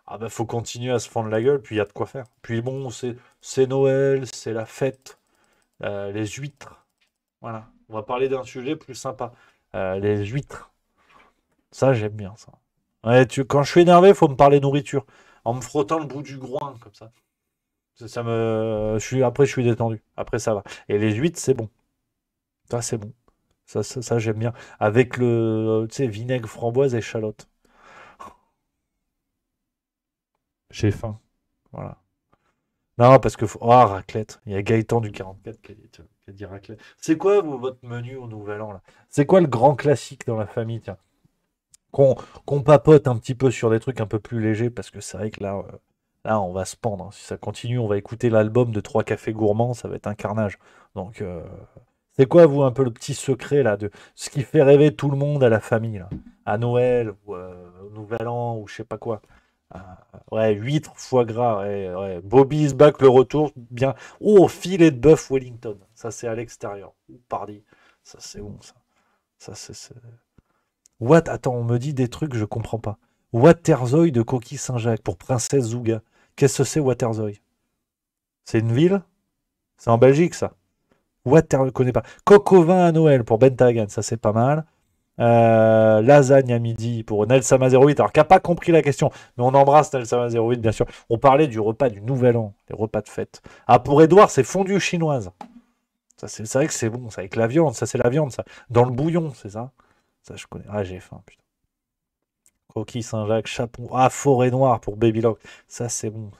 Ah bah faut continuer à se fendre la gueule, puis il y a de quoi faire. Puis bon, c'est Noël, c'est la fête, les huîtres. Voilà. On va parler d'un sujet plus sympa. Les huîtres. Ça, j'aime bien ça. Ouais, quand je suis énervé, faut me parler nourriture. En me frottant le bout du groin, comme ça. Après, je suis détendu. Après, ça va. Et les huîtres, c'est bon. Ça, c'est bon. Ça, j'aime bien. Avec le, tu sais, vinaigre, framboise et échalote. J'ai faim. Voilà. Non, parce que... Ah, raclette. Il y a Gaëtan du 44 qui a dit raclette. C'est quoi votre menu au Nouvel An, là? C'est quoi le grand classique dans la famille, tiens? Qu'on papote un petit peu sur des trucs un peu plus légers, parce que c'est vrai que là, on va se pendre, hein. Si ça continue, on va écouter l'album de Trois Cafés Gourmands, ça va être un carnage. Donc, c'est quoi, vous, un peu le petit secret, là, de ce qui fait rêver tout le monde à la famille, là? À Noël, ou au Nouvel An, ou je sais pas quoi. Ouais, huîtres, foie gras, ouais, ouais. Bobby's back, le retour, bien. Oh, filet de bœuf Wellington. Ça, c'est à l'extérieur. Pardi. Ça, c'est bon, ça. Ça, c'est... What? Attends, on me dit des trucs, je comprends pas. Waterzooi de Coquille Saint-Jacques pour Princesse Zouga. Qu'est-ce que c'est Waterzooi? C'est une ville? C'est en Belgique, ça. Je connais pas. Coq au vin à Noël pour Bentagan, ça c'est pas mal. Lasagne à midi pour Nelson 08. Alors, qui n'a pas compris la question, mais on embrasse Nelson 08, bien sûr. On parlait du repas du Nouvel An, les repas de fête. Ah, pour Edouard, c'est fondue chinoise. Ça, c'est vrai que c'est bon, ça, avec la viande, ça, c'est la viande, ça. Dans le bouillon, c'est ça. Ça, je connais. Ah, j'ai faim, putain. Coquille Saint-Jacques, chapon. Ah, forêt noire pour Baby Lock. Ça, c'est bon,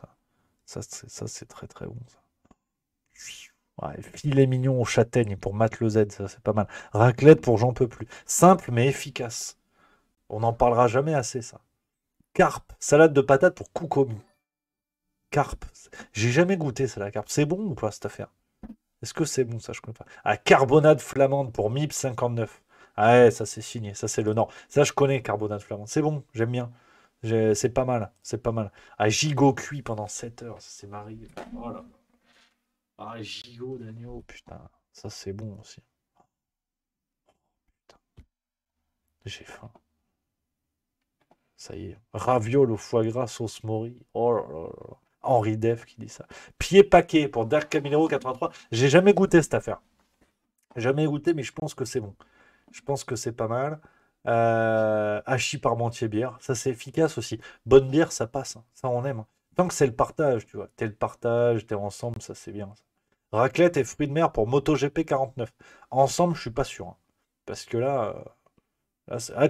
ça. Ça, c'est très, très bon, ça. Ouais, filet mignon aux châtaignes pour Matt Le Z, ça, c'est pas mal. Raclette pour J'en peux plus. Simple, mais efficace. On n'en parlera jamais assez, ça. Carpe, salade de patates pour Koukoumi. Carpe. J'ai jamais goûté ça, la carpe. C'est bon ou pas, cette affaire? Est-ce que c'est bon, ça, je connais pas. Ah, carbonade flamande pour MIP 59. Ah ouais, ça, c'est signé. Ça, c'est le Nord. Ça, je connais, carbonade flamande. C'est bon, j'aime bien. C'est pas mal. C'est pas mal. Ah, gigot cuit pendant 7 heures. Ça, c'est Marie. Oh là. Ah, gigot d'agneau, putain. Ça, c'est bon aussi. Putain. J'ai faim. Ça y est. Raviole au foie gras sauce mori. Oh là là là. Henri Def qui dit ça. Pied paquet pour Dark Camilero 83. J'ai jamais goûté cette affaire. Jamais goûté, mais je pense que c'est bon. Je pense que c'est pas mal. Hachis Parmentier bière. Ça, c'est efficace aussi. Bonne bière, ça passe, hein. Ça, on aime, hein. Tant que c'est le partage, tu vois. T'es le partage, t'es ensemble, ça, c'est bien, ça. Raclette et fruits de mer pour MotoGP 49. Ensemble, je suis pas sûr, hein. Parce que là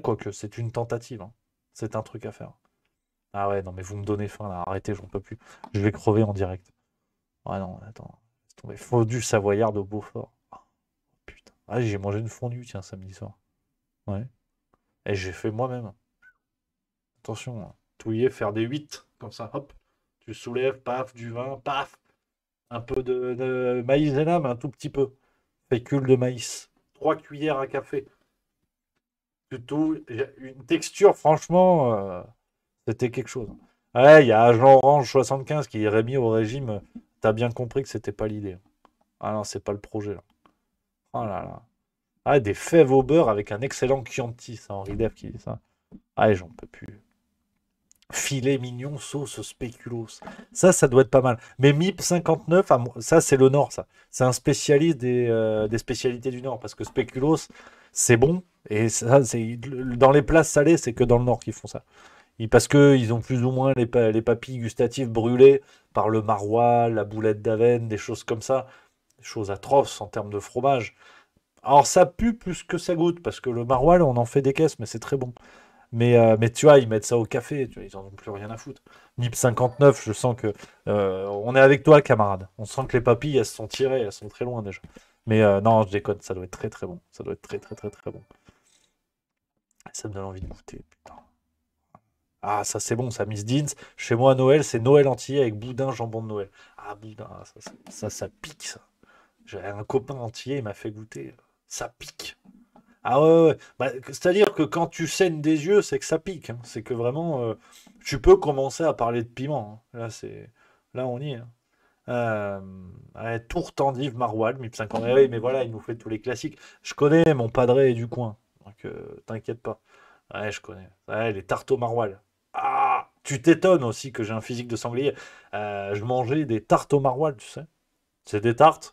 quoique, c'est une tentative, hein. C'est un truc à faire. Ah ouais, non, mais vous me donnez faim, là. Arrêtez, j'en peux plus. Je vais crever en direct. Ah non, attends. Laisse tomber. Fondue savoyarde au Beaufort. Ah, putain. Ah, j'ai mangé une fondue, tiens, samedi soir. Ouais. Et j'ai fait moi-même. Attention, hein. Touiller, faire des 8, comme ça, hop. Tu soulèves, paf, du vin, paf. Un peu de maïzena, mais un tout petit peu. Fécule de maïs. 3 cuillères à café. Plutôt, une texture, franchement, c'était quelque chose. Ouais, il y a Agent Orange 75 qui irait mis au régime. T'as bien compris que c'était pas l'idée. Ah non, c'est pas le projet, là. Oh là là. Ah, des fèves au beurre avec un excellent Chianti, c'est Henri Def qui dit ça. Ah, j'en peux plus. Filet mignon, sauce spéculoos. Ça doit être pas mal. Mais MIP 59, ça, c'est le Nord, ça. C'est un spécialiste des spécialités du Nord. Parce que spéculoos, c'est bon. Et ça, dans les plats salés, c'est que dans le Nord qu'ils font ça. Parce qu'ils ont plus ou moins les papilles gustatives brûlées par le maroilles, la boulette d'Avenne, des choses comme ça. Des choses atroces en termes de fromage. Alors ça pue plus que ça goûte. Parce que le maroilles, on en fait des caisses, mais c'est très bon. Mais tu vois, ils mettent ça au café, tu vois, ils en ont plus rien à foutre. MIP 59, je sens que on est avec toi, camarade. On sent que les papilles, elles se sont tirées, elles sont très loin déjà. Mais non, je déconne, ça doit être très très bon. Ça doit être très très très très bon. Ça me donne envie de goûter, putain. Ah, ça c'est bon, ça, Miss Deans. Chez moi à Noël, c'est Noël entier avec boudin, jambon de Noël. Ah, boudin, ça pique, ça. J'avais un copain entier, il m'a fait goûter. Ça pique. Ah ouais, ouais. Bah, c'est-à-dire que quand tu saignes des yeux, c'est que ça pique, hein. C'est que vraiment, tu peux commencer à parler de piment, hein. Là, on y est, hein. Euh, ouais, Tour Tendive Maroilles, 1050. Eh oui, mais voilà, il nous fait tous les classiques. Je connais, mon padré est du coin, donc t'inquiète pas. Ouais, je connais. Ouais, les tartes au maroilles. Ah, tu t'étonnes aussi que j'ai un physique de sanglier. Je mangeais des tartes au maroilles, tu sais. C'est des tartes,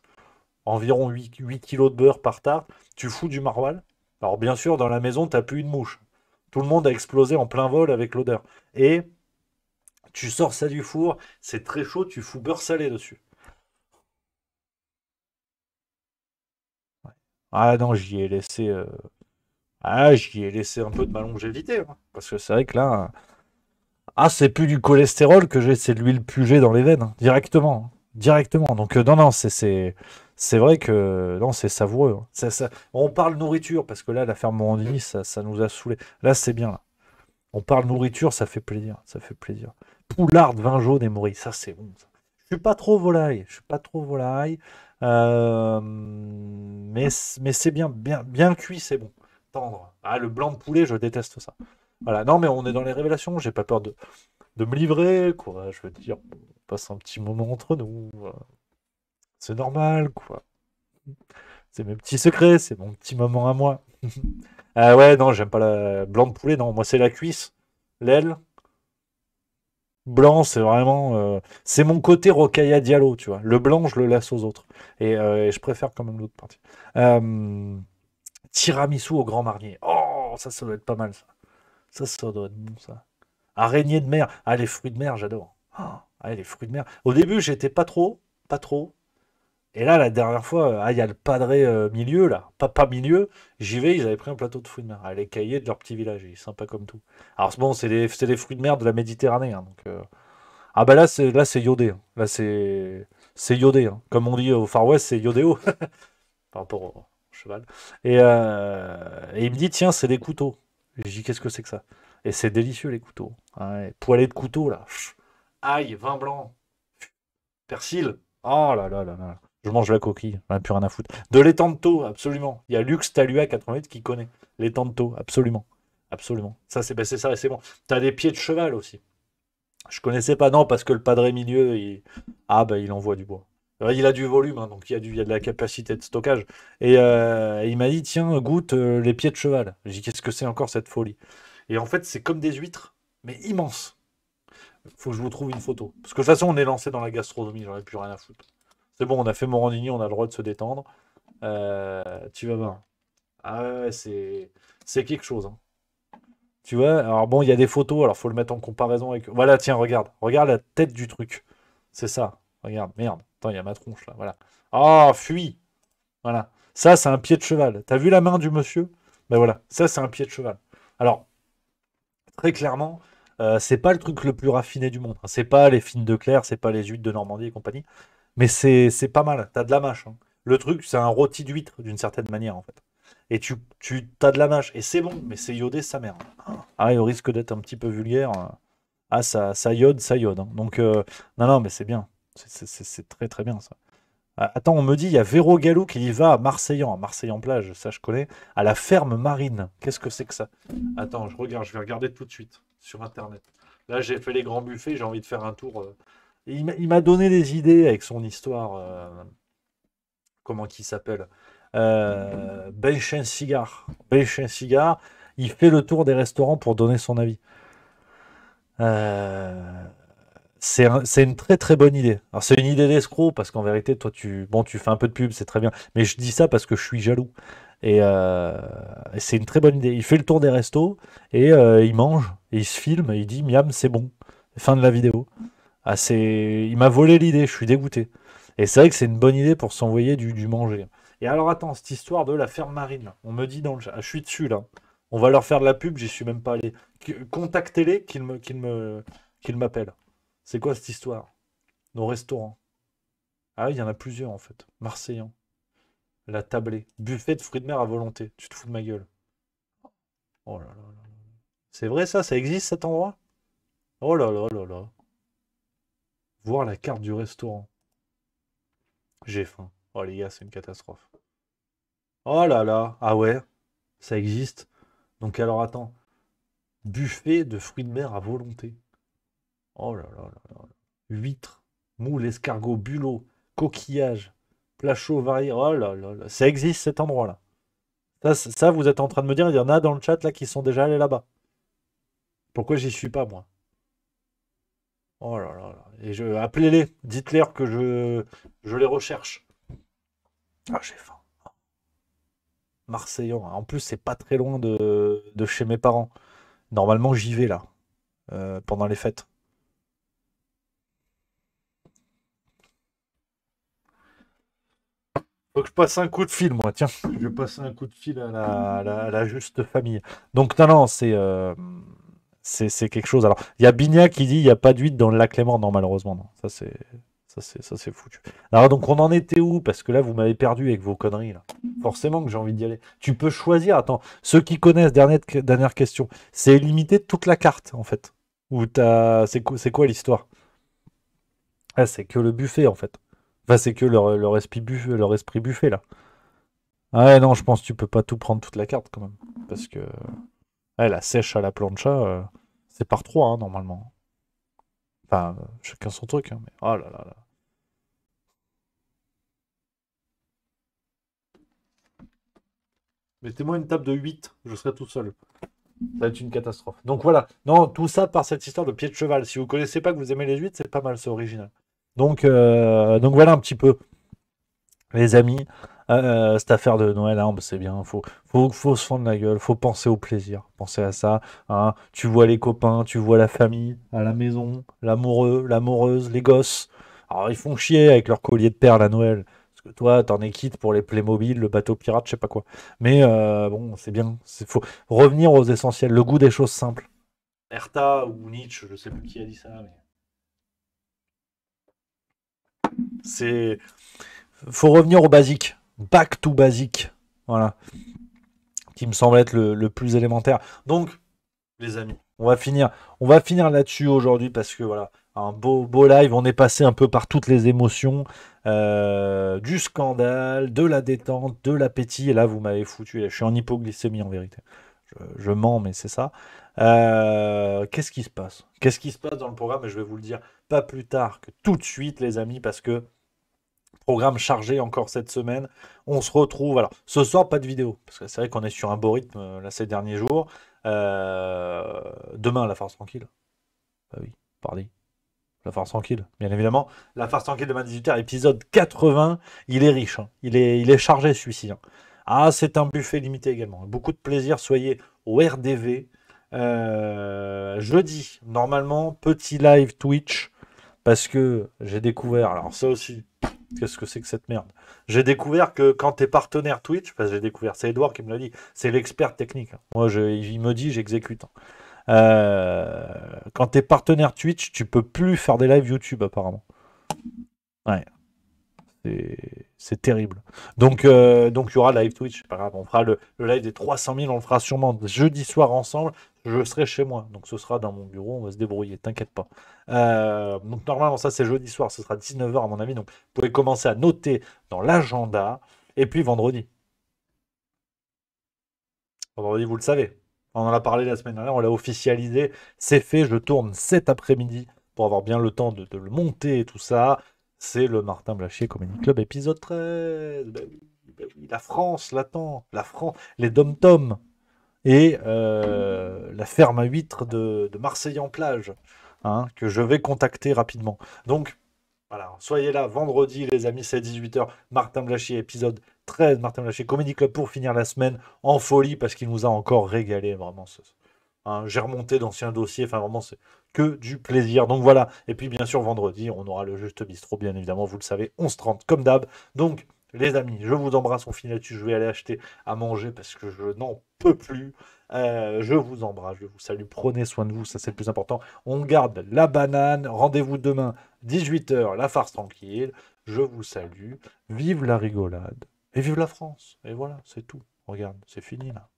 environ 8 kilos de beurre par tarte. Tu fous du maroilles. Alors bien sûr, dans la maison, t'as plus une mouche. Tout le monde a explosé en plein vol avec l'odeur. Et tu sors ça du four, c'est très chaud, tu fous beurre salé dessus. Ouais. Ah non, j'y ai laissé un peu de ma longévité, hein. Parce que c'est vrai que là, c'est plus du cholestérol que j'ai, c'est de l'huile Puget dans les veines, hein, directement, hein. Directement. Donc non, non, c'est vrai que non, c'est savoureux, hein. On parle nourriture parce que là, la ferme Morandini, ça nous a saoulé. Là, c'est bien. Là. On parle nourriture, ça fait plaisir, ça fait plaisir. Poularde, vin jaune et morille, ça c'est bon, ça. Je suis pas trop volaille, je suis pas trop volaille, mais c'est bien, bien, bien cuit, c'est bon. Tendre. Ah, le blanc de poulet, je déteste ça. Voilà, non, mais on est dans les révélations, j'ai pas peur de me livrer, quoi. Je veux dire, on passe un petit moment entre nous, voilà. C'est normal, quoi. C'est mes petits secrets, c'est mon petit moment à moi. Ah ouais, non, j'aime pas la blanc de poulet, non, moi c'est la cuisse, l'aile. Blanc, c'est vraiment. C'est mon côté Rocailla Diallo, tu vois. Le blanc, je le laisse aux autres. Et je préfère quand même l'autre partie. Euh, Tiramisu au Grand Marnier. Oh, ça doit être pas mal, ça. Ça doit être bon, ça. Araignée de mer. Ah, les fruits de mer, j'adore. Oh, ah, les fruits de mer. Au début, j'étais pas trop. Pas trop. Et là, la dernière fois, il y a le padré milieu, là. Pas milieu. J'y vais, ils avaient pris un plateau de fruits de mer. Ah, les cahiers de leur petit village. Il est sympa comme tout. Alors, c'est bon, c'est des fruits de mer de la Méditerranée, hein, donc. Ah bah là c'est iodé, hein. Là c'est iodé, hein. Comme on dit au Far West, c'est iodéo par rapport au cheval. Et il me dit tiens, c'est des couteaux. Et je dis qu'est-ce que c'est que ça? Et c'est délicieux les couteaux. Ouais, poêlée de couteau là. Ail, vin blanc, persil. Oh là là là là. Je mange la coquille, j'en ai plus rien à foutre. De l'étang absolument. Il y a Lux Talua 88 qui connaît. L'étang absolument. Absolument. Ça c'est ça, c'est bon. T'as des pieds de cheval aussi. Je connaissais pas, non, parce que le padré milieu, il envoie du bois. Il a du volume, hein, donc il y a de la capacité de stockage. Et il m'a dit, tiens, goûte les pieds de cheval. J'ai dit, qu'est-ce que c'est encore cette folie? Et en fait, c'est comme des huîtres, mais immenses. Faut que je vous trouve une photo. Parce que de toute façon, on est lancé dans la gastronomie, j'en ai plus rien à foutre. C'est bon, on a fait Morandini, on a le droit de se détendre. Tu vas voir. Ah ouais, c'est quelque chose, hein. Tu vois, alors bon, il y a des photos, alors faut le mettre en comparaison avec. Voilà, tiens, regarde. Regarde la tête du truc. C'est ça. Regarde, merde. Attends, il y a ma tronche là. Voilà. Ah, fuis. Voilà. Ça, c'est un pied de cheval. T'as vu la main du monsieur? Ben voilà. Ça, c'est un pied de cheval. Alors, très clairement, c'est pas le truc le plus raffiné du monde, hein. C'est pas les fines de Claire, c'est pas les huîtres de Normandie et compagnie. Mais c'est pas mal. T'as de la mâche, hein. Le truc, c'est un rôti d'huître d'une certaine manière, en fait. Et tu t'as de la mâche. Et c'est bon, mais c'est iodé sa mère. Ah, il risque d'être un petit peu vulgaire. Ah, ça iode, ça iode, hein. Donc, non, non, mais c'est bien. C'est très, très bien, ça. Ah, attends, on me dit, il y a Véro Gallou qui y va à Marseille-en-Plage, ça je connais, à la ferme marine. Qu'est-ce que c'est que ça? Attends, je vais regarder tout de suite sur Internet. Là, j'ai fait les grands buffets, j'ai envie de faire un tour. Et il m'a donné des idées avec son histoire. Comment qu'il s'appelle? Benchen Cigare. Benchen Cigare, il fait le tour des restaurants pour donner son avis. Euh, c'est une très très bonne idée. Alors c'est une idée d'escroc parce qu'en vérité, toi tu fais un peu de pub, c'est très bien. Mais je dis ça parce que je suis jaloux. Et c'est une très bonne idée. Il fait le tour des restos et il mange et il se filme et il dit miam c'est bon. Fin de la vidéo. Ah, il m'a volé l'idée, je suis dégoûté. Et c'est vrai que c'est une bonne idée pour s'envoyer du manger. Et alors attends, cette histoire de la ferme marine, là, on me dit dans le chat, ah, je suis dessus là. On va leur faire de la pub, j'y suis même pas allé. Contactez-les qu'ils m'appellent. C'est quoi cette histoire? Nos restaurants. Ah oui, il y en a plusieurs en fait. Marseillan. La tablée. Buffet de fruits de mer à volonté. Tu te fous de ma gueule. Oh là là là. C'est vrai ça? Ça existe cet endroit? Oh là là là là. Voir la carte du restaurant. J'ai faim. Oh les gars, c'est une catastrophe. Oh là là. Ah ouais. Ça existe. Donc alors attends. Buffet de fruits de mer à volonté. Oh là là là là. Huîtres, moules, escargots, bulots, coquillages, plats chauds variés. Oh là là là. Ça existe cet endroit-là. Ça, vous êtes en train de me dire, il y en a dans le chat là qui sont déjà allés là-bas. Pourquoi j'y suis pas, moi? Oh là là là. Et appelez-les, dites-leur que je les recherche. Ah, j'ai faim. Marseillan. En plus, c'est pas très loin de chez mes parents. Normalement, j'y vais là, pendant les fêtes. Faut que je passe un coup de fil, moi. Tiens, je vais passer un coup de fil à la juste famille. Donc, non, non, c'est quelque chose. Alors, il y a Bigna qui dit il n'y a pas d'huître dans le lac Léman. Non, malheureusement, non. Ça, c'est foutu. Alors, donc, on en était où? Parce que là, vous m'avez perdu avec vos conneries, là. Forcément que j'ai envie d'y aller. Tu peux choisir. Attends, ceux qui connaissent, dernière question. C'est limité toute la carte, en fait. C'est quoi l'histoire? Ah, c'est que le buffet, en fait. Enfin, c'est que leur esprit buffet, là. Ah ouais, non, je pense que tu peux pas tout prendre toute la carte, quand même. Parce que ouais, la sèche à la plancha, c'est par trois, hein, normalement. Enfin, chacun son truc, hein, mais oh là là là. Mettez-moi une table de 8, je serai tout seul. Ça va être une catastrophe. Donc voilà. Non, tout ça par cette histoire de pied de cheval. Si vous connaissez pas, que vous aimez les 8, c'est pas mal, c'est original. Donc voilà un petit peu, les amis. Cette affaire de Noël, hein, bah, c'est bien. Faut se fendre la gueule. Faut penser au plaisir. Penser à ça. Hein. Tu vois les copains, tu vois la famille, à la maison, l'amoureux, l'amoureuse, les gosses. Alors ils font chier avec leur collier de perles à Noël. Parce que toi, t'en es quitte pour les Playmobil, le bateau pirate, je sais pas quoi. Mais bon, c'est bien. Faut revenir aux essentiels. Le goût des choses simples. Herta ou Nietzsche, je sais plus qui a dit ça, mais c'est. Faut revenir au basique. Back to basique. Voilà. Qui me semble être le plus élémentaire. Donc, les amis, on va finir là-dessus aujourd'hui parce que voilà, un beau live. On est passé un peu par toutes les émotions, du scandale, de la détente, de l'appétit. Et là, vous m'avez foutu. Je suis en hypoglycémie en vérité. Je mens, mais c'est ça. Qu'est-ce qui se passe? Qu'est-ce qui se passe dans le programme? Et je vais vous le dire pas plus tard que tout de suite, les amis, parce que programme chargé encore cette semaine. On se retrouve. Alors, ce soir, pas de vidéo. Parce que c'est vrai qu'on est sur un beau rythme là, ces derniers jours. Demain, la farce tranquille. Bah oui, pardi. La farce tranquille, bien évidemment. La farce tranquille demain 18h, épisode 80. Il est riche. Hein. Il est chargé celui-ci. Hein. Ah, c'est un buffet limité également. Beaucoup de plaisir. Soyez au RDV. Jeudi, normalement, petit live Twitch. Parce que j'ai découvert. Alors, ça aussi. Qu'est-ce que c'est que cette merde? J'ai découvert que quand tu es partenaire Twitch, parce que j'ai découvert, c'est Edouard qui me l'a dit, c'est l'expert technique. Hein. Moi, il me dit, j'exécute. Hein. Quand tu es partenaire Twitch, tu peux plus faire des lives YouTube apparemment. Ouais, c'est terrible. Donc il y aura live Twitch, c'est pas grave. On fera le live des 300 000, on le fera sûrement jeudi soir ensemble. Je serai chez moi, donc ce sera dans mon bureau, on va se débrouiller, t'inquiète pas. Donc normalement ça c'est jeudi soir, ce sera 19h à mon avis, donc vous pouvez commencer à noter dans l'agenda. Et puis vendredi, vous le savez, on en a parlé la semaine dernière, on l'a officialisé, c'est fait, je tourne cet après-midi pour avoir bien le temps de le monter et tout ça. C'est le Martin Blachier Comedy Club épisode 13. Ben oui, la France l'attend, la France, les dom-toms et la ferme à huîtres de Marseille en plage, hein, que je vais contacter rapidement. Donc, voilà, soyez là vendredi, les amis, c'est 18h. Martin Blachier, épisode 13, Martin Blachier Comedy Club pour finir la semaine en folie parce qu'il nous a encore régalé, vraiment. Hein, j'ai remonté d'anciens dossiers, enfin vraiment, c'est que du plaisir. Donc voilà, et puis bien sûr, vendredi, on aura le Juste Bistrot, bien évidemment, vous le savez, 11h30 comme d'hab. Donc, les amis, je vous embrasse, on finit là-dessus, je vais aller acheter à manger parce que je n'en peux plus. Je vous embrasse, je vous salue, prenez soin de vous, ça c'est le plus important. On garde la banane, rendez-vous demain, 18h, la farce tranquille. Je vous salue, vive la rigolade et vive la France. Et voilà, c'est tout. Regarde, c'est fini là.